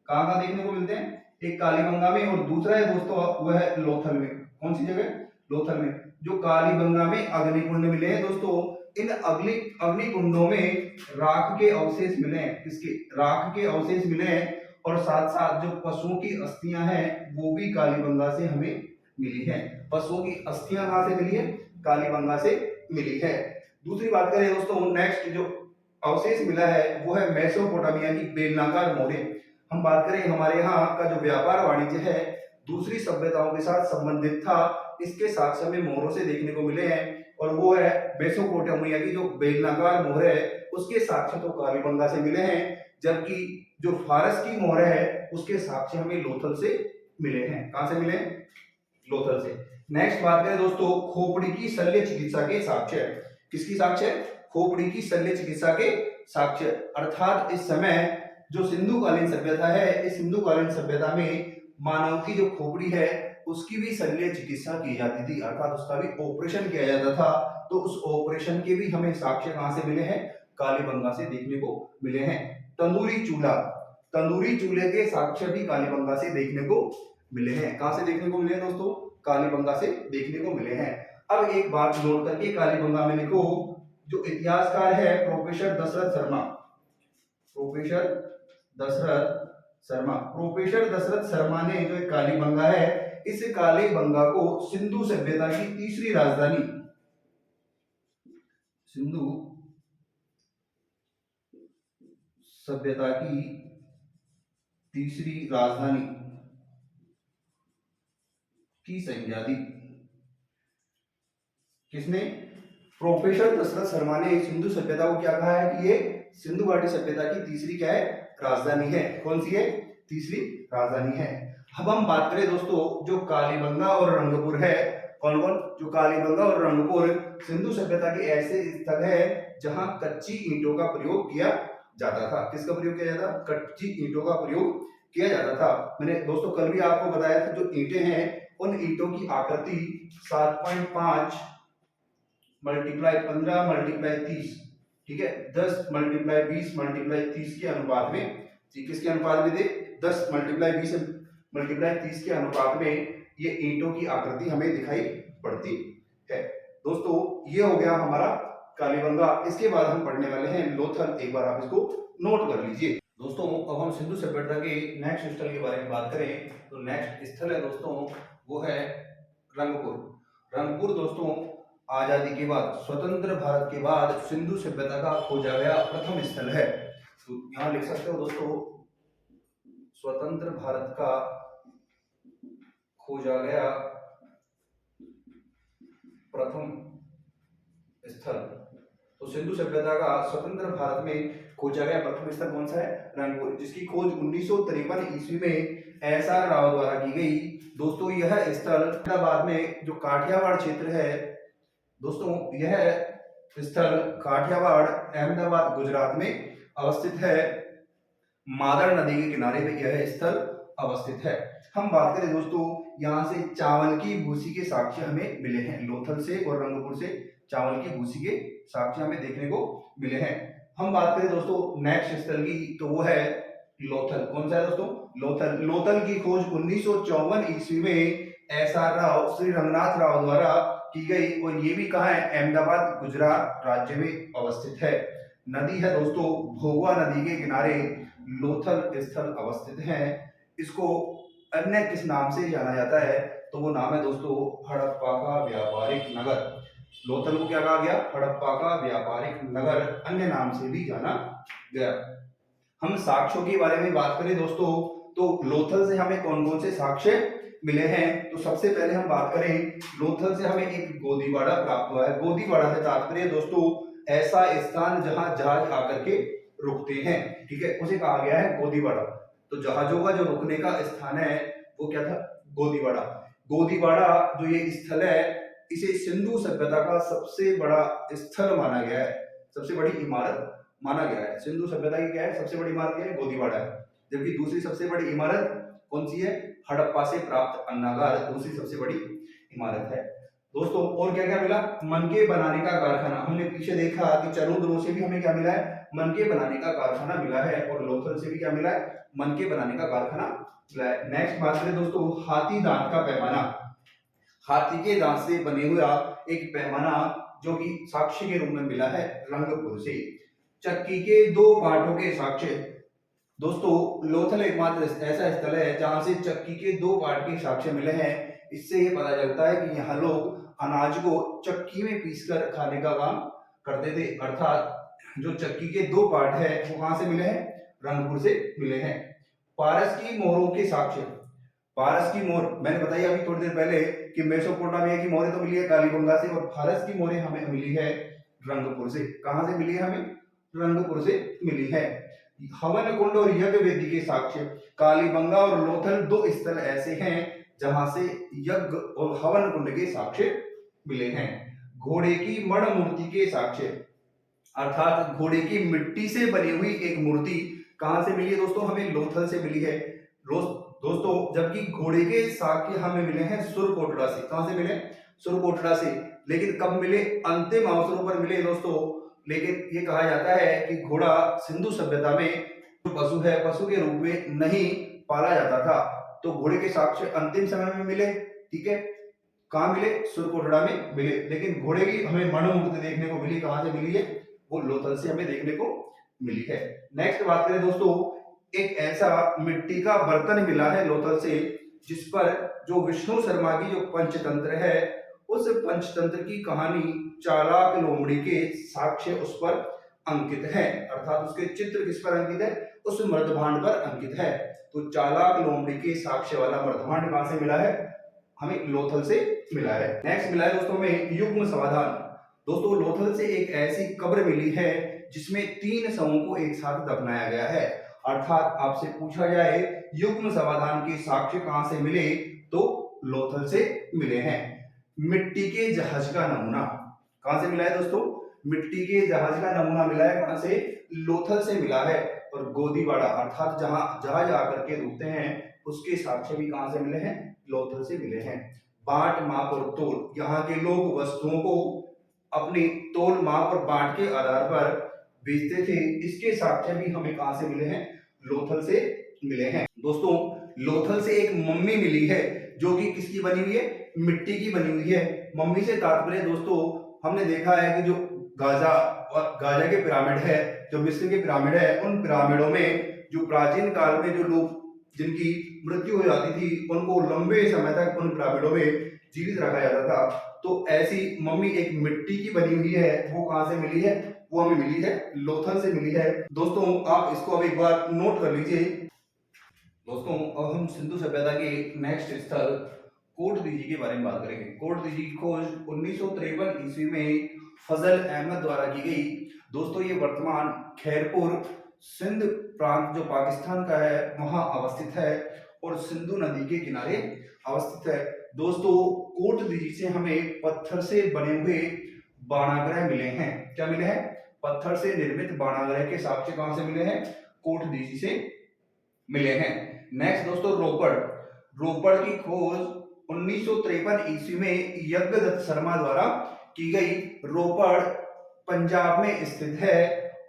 कहां देखने को मिलते हैं? एक कालीबंगा में, और दूसरा है दोस्तों वह है लोथल में। कौन सी जगह? लोथल में। जो कालीबंगा में अग्निकुंड मिले हैं दोस्तों, इन अग्निकुंडों में राख के अवशेष मिले हैं। किसके? राख के अवशेष मिले हैं, और साथ साथ जो पशुओं की अस्थियां हैं वो भी कालीबंगा से हमें मिली है। पशुओं की अस्थियां कहां से मिली है? कालीबंगा से मिली है। दूसरी बात करें दोस्तों, नेक्स्ट जो अवशेष मिला है वो है मेसोपोटामिया की बेलनाकार मोहरें। हम बात करें हमारे यहाँ का जो व्यापार वाणिज्य है दूसरी सभ्यताओं के साथ संबंधित था, इसके साक्ष्य हमें मोहरों से देखने को मिले हैं, और वो है मेसोपोटामिया की जो बेलनाकार मोहर है उसके साक्ष्य तो कालीबंगा से मिले हैं, जबकि जो फारस की मोहर है उसके साक्ष्य हमें लोथल से मिले हैं। कहां से मिले? लोथल से। नेक्स्ट बात करें दोस्तों खोपड़ी की शल्य चिकित्सा के साक्ष्य। किसकी साक्ष्य? खोपड़ी की शल्य चिकित्सा के साक्ष्य। अर्थात इस समय जो सिंधुकालीन सभ्यता है, इस सिंधुकालीन सभ्यता में मानव की जो खोपड़ी है उसकी भी शल्य चिकित्सा की जाती थी, अर्थात उसका भी ऑपरेशन किया जाता था। तो उस ऑपरेशन के भी हमें साक्ष्य कहां से मिले हैं? कालीबंगा से देखने को मिले हैं। तंदूरी चूल्हा, तंदूरी चूल्हे के साक्ष्य भी कालीबंगा से देखने को मिले हैं। कहां से देखने को मिले हैं दोस्तों? कालीबंगा से देखने को मिले हैं। अब एक बात नोट करके कालीबंगा में लिखो, जो इतिहासकार है प्रोफेसर दशरथ शर्मा, प्रोफेसर दशरथ शर्मा ने जो कालीबंगा है, इस कालीबंगा को सिंधु सभ्यता की तीसरी राजधानी, सिंधु सभ्यता की तीसरी राजधानी की संज्ञा दी। किसने? प्रोफेसर दशरथ शर्मा ने सिंधु सभ्यता को क्या कहा है कि ये सिंधु घाटी सभ्यता की तीसरी क्या है? राजधानी है। कौन सी है? तीसरी राजधानी है। अब हम बात करें दोस्तों जो कालीबंगा और रंगपुर है, कौन कौन? जो कालीबंगा और रंगपुर सिंधु सभ्यता के ऐसे स्थल है जहां कच्ची ईंटों का प्रयोग किया जाता था। किसका प्रयोग किया जाता? कच्ची ईंटों का प्रयोग किया जाता था। मैंने दोस्तों कल भी आपको बताया था जो ईंटें हैं उन ईंटों की आकृति 7.5 मल्टीप्लाई 15 मल्टीप्लाई 30, ठीक है, 10 मल्टीप्लाई 20 मल्टीप्लाई 30 के अनुपात में, किसके अनुपात में थे? 10 मल्टीप्लाई 20 मल्टीप्लाई 30 के अनुपात में ये ईंटों की आकृति हमें दिखाई पड़ती है। दोस्तों ये हो गया हमारा कालीबंगा। इसके बाद हम पढ़ने वाले हैं लोथल। एक बार आप इसको नोट कर लीजिए। दोस्तों अब हम सिंधु सभ्यता के नेक्स्ट स्थल के बारे में बात करें तो नेक्स्ट स्थल है दोस्तों वो है रंगपुर। रंगपुर दोस्तों आजादी के बाद, स्वतंत्र भारत के बाद सिंधु सभ्यता का खोजा गया प्रथम स्थल है। तो यहां लिख सकते हो दोस्तों स्वतंत्र भारत का खोजा गया प्रथम स्थल। तो सिंधु सभ्यता का स्वतंत्र भारत में खोजा गया प्रथम स्थल कौन सा है? रंगपुर, जिसकी खोज 1953 ईस्वी में एसआर राव द्वारा की गई। दोस्तों यह स्थल अहमदाबाद में जो काठियावाड़ क्षेत्र है, दोस्तों यह स्थल काठियावाड़ अहमदाबाद गुजरात में अवस्थित है। मादर नदी के किनारे पे यह स्थल अवस्थित है। हम बात करें दोस्तों, यहाँ से चावल की भूसी के साक्ष्य हमें मिले हैं, लोथल से और रंगपुर से चावल की भूसी के साक्ष्य हमें देखने को मिले हैं। हम बात करें दोस्तों नेक्स्ट स्थल की, तो वो है लोथल। कौन सा है दोस्तों? लोथल। लोथल की खोज 1954 ईस्वी में एसआर राव, श्री रंगनाथ राव द्वारा की गई और ये भी कहाँ है? अहमदाबाद गुजरात राज्य में अवस्थित है। नदी है दोस्तों भोगवा नदी के किनारे लोथल स्थल अवस्थित है। इसको अन्य किस नाम से जाना जाता है? तो वो नाम है दोस्तों हड़प्पा का व्यापारिक नगर। लोथल को क्या कहा गया? हड़प्पा का व्यापारिक नगर, अन्य नाम से भी जाना गया। हम साक्ष्यों के बारे में बात करें दोस्तों, तो लोथल से हमें कौन कौन से साक्ष्य मिले हैं? तो सबसे पहले हम बात करें, लोथल से हमें एक गोदीबाड़ा प्राप्त हुआ है। गोदीबाड़ा से तात्पर्य दोस्तों ऐसा स्थान जहां जहाज आकर के रुकते हैं, ठीक है, उसे कहा गया है गोदीबाड़ा। तो जहाजों का जो रुकने का स्थान है वो क्या था? गोदीबाड़ा। गोदीबाड़ा जो ये स्थल है, इसे सिंधु सभ्यता का सबसे बड़ा स्थल माना गया है, सबसे बड़ी इमारत माना गया है। सिंधु सभ्यता की क्या है? सबसे बड़ी इमारत क्या है? गोदीबाड़ा है। जबकि दूसरी सबसे बड़ी इमारत कौन सी है? हड़प्पा से प्राप्त अन्नागार दूसरी सबसे बड़ी इमारत है। दोस्तों और क्या क्या मिला? मनके बनाने का कारखाना। हमने पीछे देखा कि चरुद्रो से भी हमें क्या मिला है? मनके बनाने का कारखाना मिला है, और लोथल से भी क्या मिला है? मनके बनाने का कारखाना मिला है। नेक्स्ट बात करें दोस्तों, हाथी दांत का पैमाना। हाथी के दांत से बने हुआ एक पैमाना जो कि साक्ष्य के रूप में मिला है रंगपुर से। चक्की के दो पार्टों के साक्ष्य। दोस्तों लोथल एकमात्र ऐसा स्थल है जहां से चक्की के दो पार्ट के साक्ष्य मिले हैं। इससे ये पता चलता है कि यहाँ लोग अनाज को चक्की में पीसकर खाने का काम करते थे। अर्थात जो चक्की के दो पार्ट है वो कहां से मिले हैं? रंगपुर से मिले हैं। पारस की मोहरों के साक्ष्य। पारस की मोहर मैंने बताई अभी थोड़ी देर पहले कि मेसोपोटामिया की मोहरें तो मिली है कालीबंगा से, और फारस की मोहरें हमें मिली है रंगपुर से। कहां से मिली है? हमें रंगपुर से मिली है। हवन कुंड और यज्ञ वेदी के साक्ष्य। कालीबंगा और लोथल दो स्थल ऐसे हैं जहां से यज्ञ और हवन कुंड के साक्ष्य मिले हैं। घोड़े की मण मूर्ति के साक्ष्य, अर्थात घोड़े की मिट्टी से बनी हुई एक मूर्ति कहां से मिली है दोस्तों? हमें लोथल से मिली है दोस्तों। जबकि घोड़े के साक्ष्य हमें मिले हैं सुरकोटड़ा से। कहां से मिले? सुरकोटड़ा से। लेकिन कब मिले? अंतिम अवसरों पर मिले दोस्तों। लेकिन ये कहा जाता है कि घोड़ा सिंधु सभ्यता में जो पशु है, पशु के रूप में नहीं पाला जाता था। तो घोड़े के साक्ष्य अंतिम समय में मिले, ठीक है। कहाँ मिले? सुरकोटड़ा में मिले। लेकिन घोड़े की हमें मणिमूर्ति देखने को मिली, कहां से मिली है? वो लोथल से हमें देखने को मिली है। नेक्स्ट बात करें दोस्तों, एक ऐसा मिट्टी का बर्तन मिला है लोथल से जिस पर जो विष्णु शर्मा की जो पंचतंत्र है, उस पंचतंत्र की कहानी चालाक लोमड़ी के साक्ष्य उस पर अंकित है। अर्थात उसके चित्र किस पर अंकित है? उस मर्दभांड पर अंकित है। तो चालाक लोमड़ी के साक्ष्य वाला मर्दभांड कहां से मिला है? हमें लोथल से मिला है। नेक्स्ट मिला है दोस्तों में युग्म समाधान। दोस्तों लोथल से एक ऐसी कब्र मिली है जिसमें 3 शवों को एक साथ दफनाया गया है। अर्थात आपसे पूछा जाए युग्म समाधान के साक्ष्य कहां से मिले, तो लोथल से मिले हैं। मिट्टी के जहाज का नमूना कहां से मिला है दोस्तों? मिट्टी के जहाज का नमूना मिला है कहां से? लोथल से मिला है। और गोदीबाड़ा अर्थात जहां जहाज आकर के रुकते हैं उसके साक्ष्य भी कहां से मिले हैं? लोथल से मिले हैं। बांट माप और तोल, यहाँ के लोग वस्तुओं को अपनी तोल माप और बांट के आधार पर बेचते थे। इसके साक्ष्य भी हमें कहां से मिले हैं? लोथल से मिले हैं। दोस्तों लोथल से एक मम्मी मिली है जो कि किसकी बनी हुई है? मिट्टी की बनी हुई है। मम्मी से तात्पर्य दोस्तों हमने देखा है कि जो गाजा और गाजा के पिरामिड है, जो मिस्र के पिरामिड है, उन पिरामिडों में जो प्राचीन काल में जो लोग जिनकी मृत्यु हो जाती थी उनको लंबे समय तक उन पिरामिडों में जीवित रखा जाता था। तो ऐसी मम्मी एक मिट्टी की बनी हुई है, वो कहां से मिली है? वो हमें मिली है लोथल से मिली है। दोस्तों आप इसको अब एक बार नोट कर लीजिए। दोस्तों अब हम सिंधु सभ्यता के नेक्स्ट स्थल कोट दीजी के बारे में बात करेंगे। कोट दीजी की खोज 1953 ईस्वी में फजल अहमद द्वारा की गई। दोस्तों ये वर्तमान खैरपुर सिंध प्रांत जो पाकिस्तान का है वहां अवस्थित है। और सिंधु नदी के किनारे अवस्थित है। दोस्तों, कोटदीजी से हमें पत्थर से बने हुए बाणाग्रह मिले हैं। क्या मिले हैं? पत्थर से निर्मित बाणाग्रह के साक्ष्य कहां से मिले हैं? कोटदीजी से मिले हैं। नेक्स्ट दोस्तों, रोपड़। रोपड़ की खोज 1953 ईस्वी में यज्ञदत्त शर्मा द्वारा की गई। रोपड़ पंजाब में स्थित है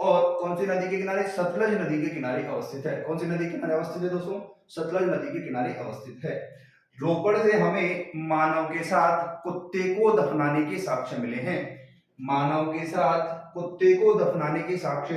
और कौन सी नदी के किनारे? सतलज नदी के किनारे अवस्थित है। कौन सी नदी के किनारे अवस्थित है दोस्तों? सतलज नदी के किनारे अवस्थित है। रोपड़ से हमें मानव के साथ कुत्ते को दफनाने के साक्ष्य मिले हैं। मानव के साथ कुत्ते को दफनाने के साक्ष्य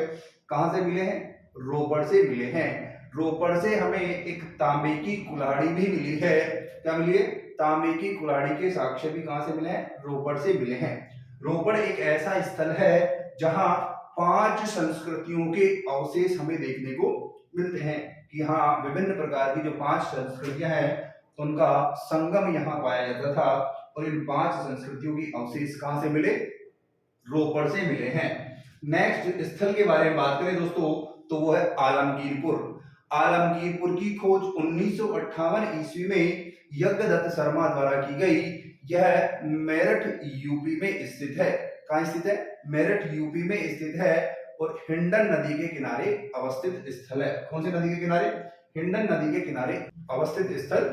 कहां से मिले हैं? रोपड़ से मिले हैं। रोपड़ से हमें एक तांबे की कुल्हाड़ी भी मिली है। क्या मिली है? तांबे की कुल्हाड़ी के साक्ष्य भी कहां से मिले हैं? रोपड़ से मिले हैं। रोपड़ एक ऐसा स्थल है जहां 5 संस्कृतियों के अवशेष हमें देखने को मिलते हैं कि हाँ, विभिन्न प्रकार की जो 5 संस्कृतियां हैं उनका संगम यहाँ पाया जाता था और इन 5 संस्कृतियों की अवशेष कहां से मिले? रोपड़ से मिले हैं। नेक्स्ट स्थल के बारे में बात करें दोस्तों तो वो है आलमगीरपुर। आलमगीरपुर की खोज 1958 ईस्वी में यज्ञदत्त शर्मा द्वारा की गई। यह मेरठ यूपी में स्थित है। कहां स्थित है? मेरठ यूपी में स्थित है और हिंडन नदी के किनारे अवस्थित स्थल है। कौन सी नदी के किनारे? हिंडन नदी के किनारे अवस्थित स्थल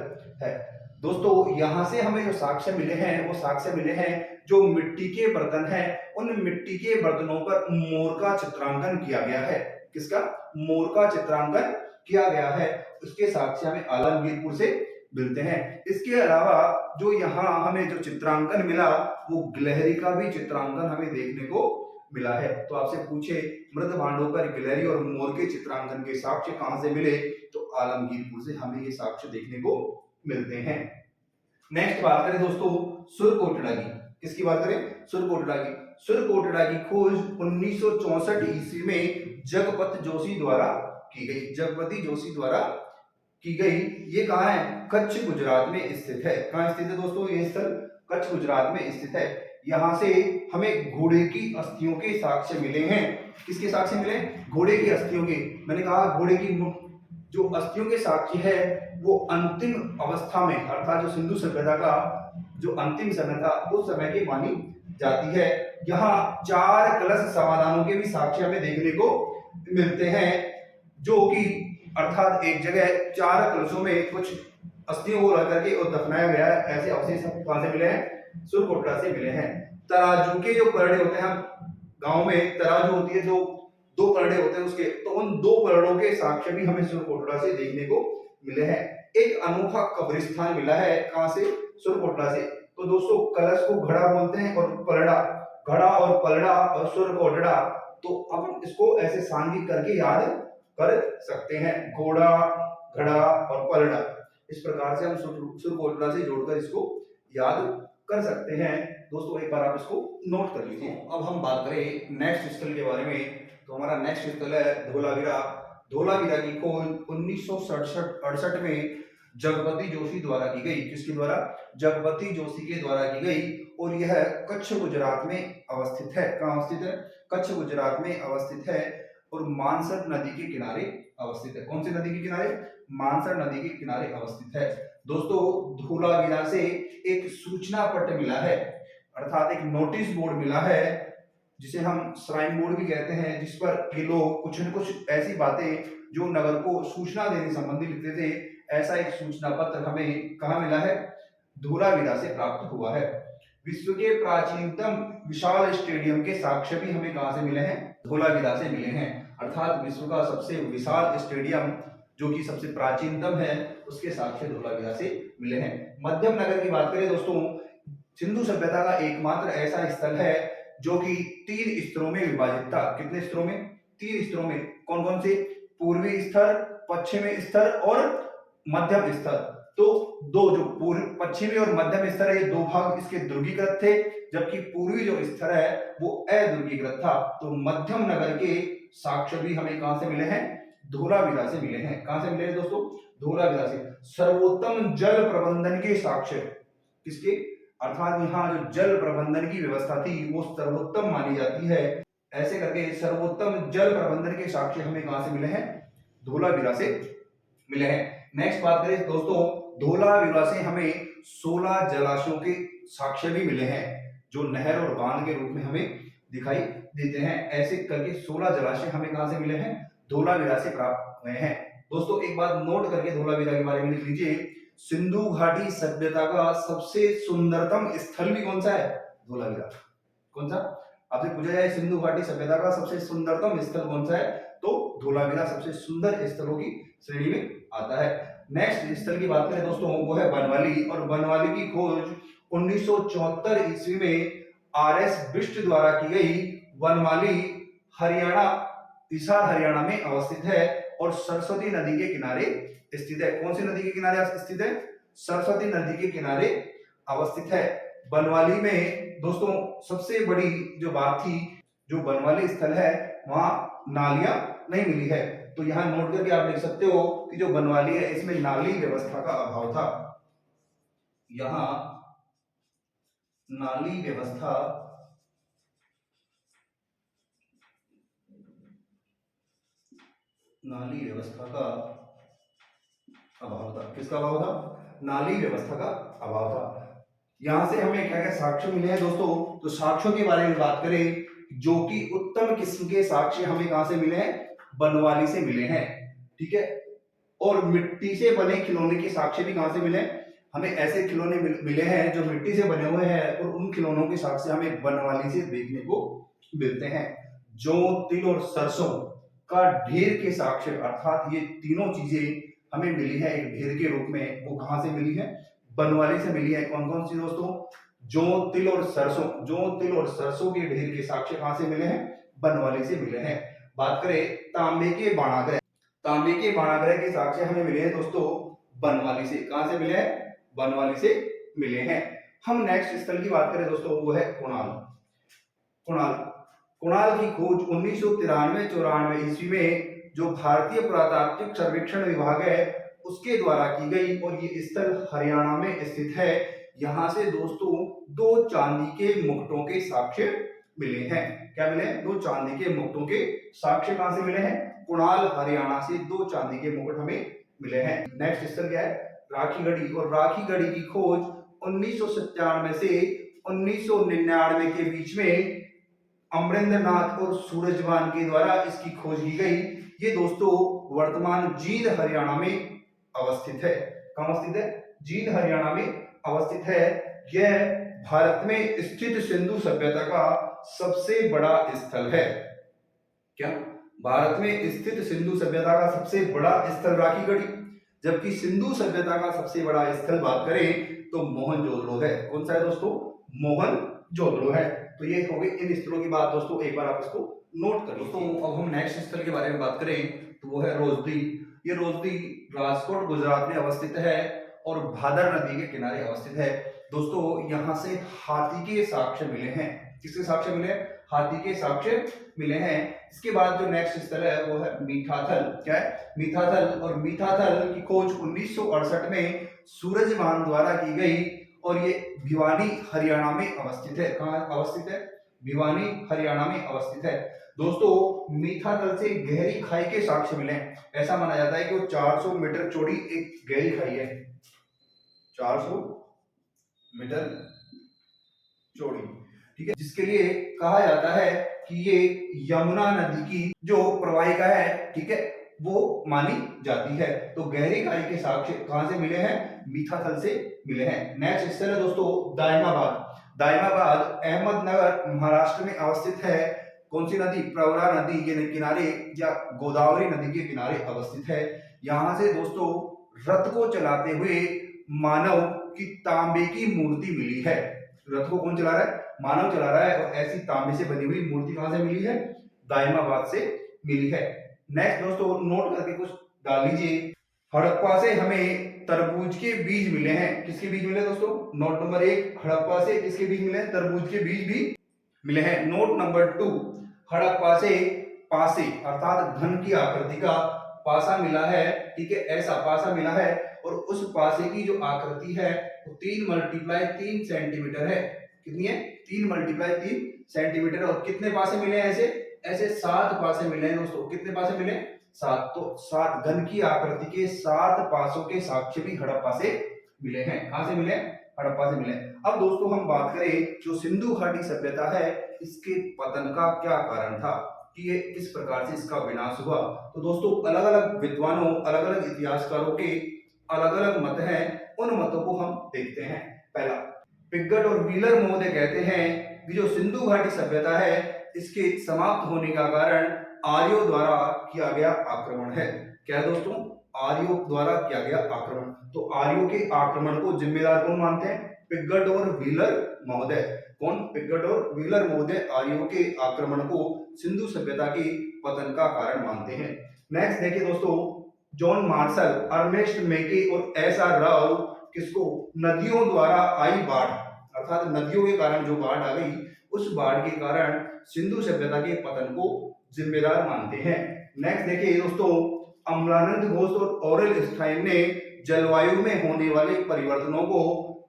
है। दोस्तों, यहां से हमें जो साक्ष्य मिले हैं वो साक्ष्य मिले हैं जो मिट्टी के बर्तन हैं, उन मिट्टी के बर्तनों पर मोर का चित्रांकन किया गया है। किसका? मोर का चित्रांकन किया गया है। उसके साक्ष्य हमें आलमगीरपुर से मिलते हैं। इसके अलावा जो यहाँ हमें जो चित्रांकन मिला वो गिलहरी का भी चित्रांकन हमें देखने को मिला है। तो आपसे पूछे मृत भांडों पर गिलहरी और मोर के चित्रांकन के साक्ष्य कहां से मिले? तो आलमगीरपुर से हमें ये साक्ष्य देखने को मिलते हैं। नेक्स्ट बात करें दोस्तों सुरकोटड़ा की। किसकी बात करें? सुरकोटड़ा की। सुरकोटड़ा की खोज 1964 ईस्वी में जगपत जोशी द्वारा की गई। जगपति जोशी द्वारा की गई। ये कहाँ है? कच्छ गुजरात में स्थित है। कहाँ स्थित है दोस्तों? ये स्थल कच्छ गुजरात में स्थित है। यहां से हमें घोड़े की अस्थियों के साक्ष्य मिले हैं। किसके साक्ष्य मिले? घोड़े की अस्थियों के। मैंने कहा घोड़े की जो अस्थियों के साक्ष्य है वो अंतिम अवस्था में, अर्थात जो सिंधु सभ्यता का जो अंतिम समय था उस समय की मानी जाती है। यहाँ 4 कलश समाधानों के भी साक्ष्य हमें देखने को मिलते हैं, जो कि अर्थात एक जगह 4 कलशों में कुछ अस्थियों को रख करके और दफनाया गया है। ऐसे अवशेष कहां से मिले हैं? सुरकोटड़ा से मिले हैं। तराजू के जो परड़े होते हैं, गांव में तराजू होती है, जो 2 परड़े होते हैं उसके, तो उन 2 परड़ों के साक्ष्य भी हमें सुरकोटड़ा से देखने को मिले हैं। एक अनोखा कब्रिस्तान मिला है। कहां से? सुरकोटड़ा से। तो दोस्तों, कलश को घड़ा बोलते हैं और पलड़ा, घड़ा और पलड़ा और सुरकोटड़ा, तो अपन इसको ऐसे सांघिक करके याद कर सकते हैं। घोड़ा, घड़ा और पलड़ा, इस प्रकार से हम सुरकोटड़ा से जोड़कर इसको याद कर सकते हैं। दोस्तों, एक बार आप इसको नोट कर लीजिए। अब हम बात करें नेक्स्ट स्थल के बारे में, तो हमारा नेक्स्ट स्थल है धोलावीरा। धोलावीरा की खोज 1967 में जगपति जोशी द्वारा की गई। किसके द्वारा? जगपति जोशी के द्वारा की गई और यह कच्छ गुजरात में अवस्थित है। कहाँ अवस्थित है? कच्छ गुजरात में अवस्थित है और मानसर नदी के किनारे अवस्थित है। कौन सी नदी के किनारे? मानसर नदी के किनारे अवस्थित है। दोस्तों, धोलावीरा से एक सूचना पत्र मिला है, अर्थात एक नोटिस बोर्ड मिला है, जिसे हम श्राइन बोर्ड भी कहते हैं, जिस पर ये लोग कुछ न कुछ ऐसी बातें जो नगर को सूचना देने संबंधी लिखते थे, ऐसा एक सूचना पत्र हमें कहाँ मिला है? धोलावीरा से प्राप्त हुआ है। विश्व के प्राचीनतम विशाल स्टेडियम के साक्ष्य भी हमें कहां से मिले हैं? धोलावीरा से मिले हैं। अर्थात विश्व का सबसे विशाल स्टेडियम जो कि सबसे प्राचीनतम है, उसके साक्ष्य धोलावीरा से मिले हैं। मध्यम नगर की बात करें दोस्तों, सिंधु सभ्यता का एकमात्र ऐसा स्थल है जो कि 3 स्तरों में विभाजित था। कितने स्तरों में? 3 स्तरों में। कौन कौन से? पूर्वी स्तर, पश्चिमी स्तर और मध्यम स्तर। तो दो जो पूर्व पश्चिमी और मध्यम स्तर है, ये 2 भाग इसके ध्रुवीकृत थे, जबकि पूर्वी जो स्तर है वो अध्रुवीकृत था। तो मध्यम नगर के साक्ष्य भी हमें कहां से मिले हैं? धोलावीरा से मिले हैं। कहां से मिले हैं दोस्तों? धोलावीरा से। सर्वोत्तम जल प्रबंधन के साक्ष्य किसके? अर्थात यहाँ जो जल प्रबंधन की व्यवस्था थी वो सर्वोत्तम मानी जाती है। ऐसे करके सर्वोत्तम जल प्रबंधन के साक्ष्य हमें कहां से मिले हैं? धोलावीरा से मिले हैं। नेक्स्ट बात करें दोस्तों, धोलावीरा से हमें 16 जलाशयों के साक्ष्य भी मिले हैं, जो नहर और बांध के रूप में हमें दिखाई देते हैं। ऐसे करके 16 जलाशय हमें कहां से मिले हैं? धोलावीरा से प्राप्त हुए हैं। दोस्तों एक बात नोट करके धोलावीरा के बारे में लिख लीजिए, सिंधु घाटी सभ्यता का सबसे सुंदरतम स्थल भी कौन सा है? धोलावीरा। कौन सा? आपसे पूछा जाए सिंधु घाटी सभ्यता का सबसे सुंदरतम स्थल कौन सा है, तो धोलावीरा सबसे सुंदर स्थलों की श्रेणी में आता है। नेक्स्ट स्थल की बात करें दोस्तों, वो है बनवाली, और बनवाली की खोज 1974 ईस्वी में आर.एस. बिष्ट द्वारा की गई। बनवाली हरियाणा, हिसार हरियाणा में अवस्थित है और सरस्वती नदी के किनारे स्थित है। कौन सी नदी के किनारे स्थित है? सरस्वती नदी के किनारे अवस्थित है। बनवाली में दोस्तों सबसे बड़ी जो बात थी, जो बनवाली स्थल है वहां नालियां नहीं मिली है, तो यहां नोट करके आप लिख सकते हो कि जो बनवाली है इसमें नाली व्यवस्था का अभाव था। यहां नाली व्यवस्था का अभाव था। किसका अभाव था? नाली व्यवस्था का अभाव था। यहां से हमें क्या क्या साक्ष्य मिले हैं दोस्तों, तो साक्ष्यों के बारे में बात करें, जो कि उत्तम किस्म के साक्ष्य हमें कहां से मिले हैं? बनवाली से मिले हैं। ठीक है, और मिट्टी से बने खिलौने के साक्ष्य भी कहां से मिले? हमें ऐसे खिलौने मिले हैं जो मिट्टी से बने हुए हैं, और उन खिलौनों के साक्ष्य हमें बनवाली से देखने को मिलते हैं। जौ, तिल और सरसों का ढेर के साक्ष्य, अर्थात ये तीनों चीजें हमें मिली है एक ढेर के रूप में, वो कहां से मिली है? बनवाली से मिली है। कौन कौन सी दोस्तों? जौ, तिल और सरसों। जौ, तिल और सरसों के ढेर के साक्ष्य कहां से मिले हैं? बनवाली से मिले हैं। बात करें तांबे के बाणाग्रह, तांबे के बाणाग्रह के साक्ष्य हमें मिले हैं दोस्तों बनवाली से। कहां से मिले हैं? बनवाली से मिले हैं। हम नेक्स्ट स्थल की बात करें दोस्तों, वो है कुणाल। कुणाल, कुणाल की खोज 1993-94 ईस्वी में जो भारतीय पुरातात्विक सर्वेक्षण विभाग है उसके द्वारा की गई, और ये स्थल हरियाणा में स्थित है। यहां से दोस्तों 2 चांदी के मुकुटों के साक्ष्य मिले हैं। क्या मिले? 2 चांदी के मुकुटों के साक्ष्य कहां से मिले हैं? कुणाल हरियाणा से 2 चांदी के मुकुट हमें मिले हैं। नेक्स्ट स्थल क्या है? राखीगढ़ी, और राखीगढ़ी की खोज 1997 से 1999 के बीच में अमरेंद्रनाथ और सूरजवान के द्वारा इसकी खोज की गई। ये दोस्तों वर्तमान जींद हरियाणा में अवस्थित है। कहां अवस्थित है? जींद हरियाणा में अवस्थित है। यह भारत में स्थित सिंधु सभ्यता का सबसे बड़ा स्थल है। क्या? भारत में स्थित सिंधु सभ्यता का सबसे बड़ा स्थल राखीगढ़ी, जबकि सिंधु सभ्यता का सबसे बड़ा स्थल बात करें तो मोहनजोदड़ो है। कौन सा है दोस्तों? मोहनजोदड़ो है। तो ये हो गई इन स्थलों की बात दोस्तों, एक बार आप इसको नोट कर लो। तो अब हम नेक्स्ट स्थल के बारे में बात करें तो वो है रोजदी। ये रोजदी राजकोट गुजरात में अवस्थित है और भादर नदी के किनारे अवस्थित है। दोस्तों यहाँ से हाथी के साक्ष्य मिले हैं। किसके साक्ष्य मिले? हाथी के साक्ष्य मिले हैं। इसके बाद जो नेक्स्ट स्थल है वो है मीठाथल। क्या है? मीठाथल, और मीठाथल की खोज 1968 में सूरजवान द्वारा की गई, और ये भिवानी हरियाणा में अवस्थित है। कहां अवस्थित है? भिवानी हरियाणा में अवस्थित है। दोस्तों मीठाथल से गहरी खाई के साक्ष्य मिले। ऐसा माना जाता है कि वो 400 मीटर चौड़ी एक गहरी खाई है। 400 मीटर चौड़ी, ठीक है, जिसके लिए कहा जाता है कि ये यमुना नदी की जो प्रवाहिका है, ठीक है, वो मानी जाती है। तो गहरी खाई के साक्ष्य कहां से मिले हैं? मीठाथल से मिले हैं। नेक्स्ट स्थल है दोस्तों दाइमाबाद। दाइमाबाद अहमदनगर महाराष्ट्र में अवस्थित है। कौन सी नदी? प्रवरा नदी के किनारे या गोदावरी नदी के किनारे अवस्थित है। यहां से दोस्तों रथ को चलाते हुए मानव की तांबे की मूर्ति मिली है। रथ को कौन चला रहा है? मानव चला रहा है, और ऐसी तांबे से बनी हुई मूर्ति कहां से मिली है? दाइमाबाद से मिली है। नेक्स्ट दोस्तों नोट करके कुछ डाल लीजिए। हड़प्पा से हमें तरबूज के बीज मिले हैं। किसके बीज मिले दोस्तों? नोट नंबर 1, हड़प्पा से किसके बीज मिले हैं? तरबूज के बीज भी मिले हैं। नोट नंबर 2, हड़प्पा से पासे अर्थात घन की आकृति का पासा मिला है। ठीक है, ऐसा पासा मिला है, और उस पासे की जो आकृति है वो 3 × 3 सेंटीमीटर है। कितनी है? 3 × 3 सेंटीमीटर। और कितने पासे मिले हैं? ऐसे 7 पासे मिले हैं दोस्तों। कितने पासे मिले? सात, तो 7 घन की आकृति के 7 पासों के साक्ष्य भी हड़प्पा से मिले हैं। कहां से मिले? हड़प्पा से मिले। अब दोस्तों हम बात करें जो सिंधु घाटी सभ्यता है, इसके पतन का क्या कारण था कि ये किस प्रकार से इसका विनाश हुआ। तो दोस्तों अलग अलग विद्वानों, अलग अलग इतिहासकारों के अलग अलग मत हैं, उन मतों को हम देखते हैं। पहला, पिगट और व्हीलर महोदय कहते हैं कि जो सिंधु घाटी सभ्यता है, इसके समाप्त होने का कारण आर्यों द्वारा किया गया आक्रमण है। क्या है दोस्तों? आर्यों द्वारा किया गया आक्रमण। तो आर्यों के आक्रमण को जिम्मेदार कौन मानते हैं? पिगट और व्हीलर महोदय। कौन? पिगट और व्हीलर महोदय आर्यों के आक्रमण को सिंधु सभ्यता के पतन का कारण मानते हैं। नेक्स्ट देखिए दोस्तों, जॉन मार्शल, अर्नेस्ट मेके और एस.आर. राव किसको? नदियों द्वारा आई बाढ़, अर्थात नदियों के कारण जो बाढ़ आ गई, उस बाढ़ के कारण सिंधु सभ्यता के पतन को जिम्मेदार मानते हैं। नेक्स्ट देखिए दोस्तों, अम्लानंद घोष और ऑरेल स्टाइन ने जलवायु में होने वाले परिवर्तनों को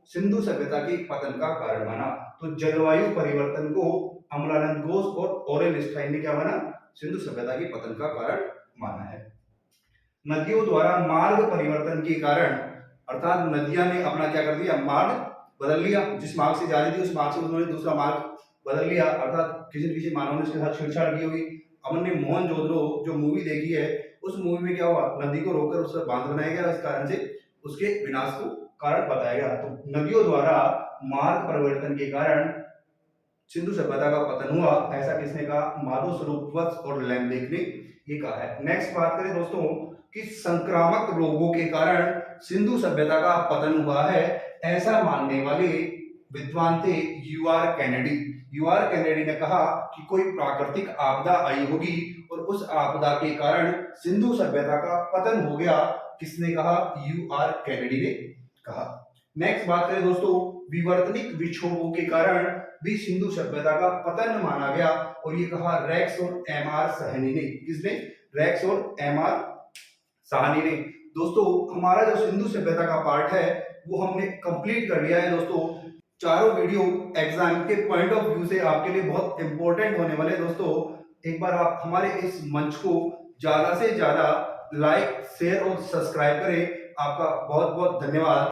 सिंधु सभ्यता के पतन का कारण माना। तो जलवायु परिवर्तन को अम्लानंद घोष और ऑरेल स्टाइन ने क्या माना? सिंधु सभ्यता के पतन का कारण माना है। नदियों द्वारा मार्ग परिवर्तन के कारण, अर्थात नदियां ने अपना क्या कर दिया? मार्ग बदल लिया। जिस मार्ग से जा रही थी उस मार्ग से उन्होंने दूसरा मार्ग बदल लिया, अर्थात किसी न किसी मानव ने उसके साथ छेड़छाड़ की होगी। हमन ने मोहनजोदड़ो जो मूवी देखी है, उस मूवी में क्या हुआ? नदी को रोककर उस पर बांध बनाया गया, इस कारण से उसके विनाश को कारण बताया गया। तो नदियों द्वारा मार्ग परिवर्तन के कारण सिंधु सभ्यता का पतन हुआ, ऐसा किसने कहा? माधव स्वरूप वत्स और लैंगलेक ने ये कहा है। नेक्स्ट बात करें दोस्तों कि संक्रामक रोगों के कारण सिंधु सभ्यता का पतन हुआ है, ऐसा मानने वाले विद्वान थे यूआर कैनेडी। यूआर कैनेडी ने कहा कि कोई प्राकृतिक आपदा आई होगी और उस आपदा के कारण सिंधु सभ्यता का पतन हो गया। किसने कहा? यूआर कैनेडी ने कहा। नेक्स्ट बात करें दोस्तों, विवर्तनिक विक्षोभों के कारण भी सिंधु सभ्यता का पतन माना गया, और ये कहा रेक्स और एम.आर. साहनी ने। किसने? रेक्स और एम.आर. साहनी ने। दोस्तों हमारा जो सिंधु सभ्यता का पार्ट है वो हमने कंप्लीट कर लिया है। दोस्तों चारों वीडियो एग्जाम के पॉइंट ऑफ व्यू से आपके लिए बहुत इंपॉर्टेंट होने वाले। दोस्तों एक बार आप हमारे इस मंच को ज्यादा से ज्यादा लाइक, शेयर और सब्सक्राइब करें। आपका बहुत बहुत धन्यवाद।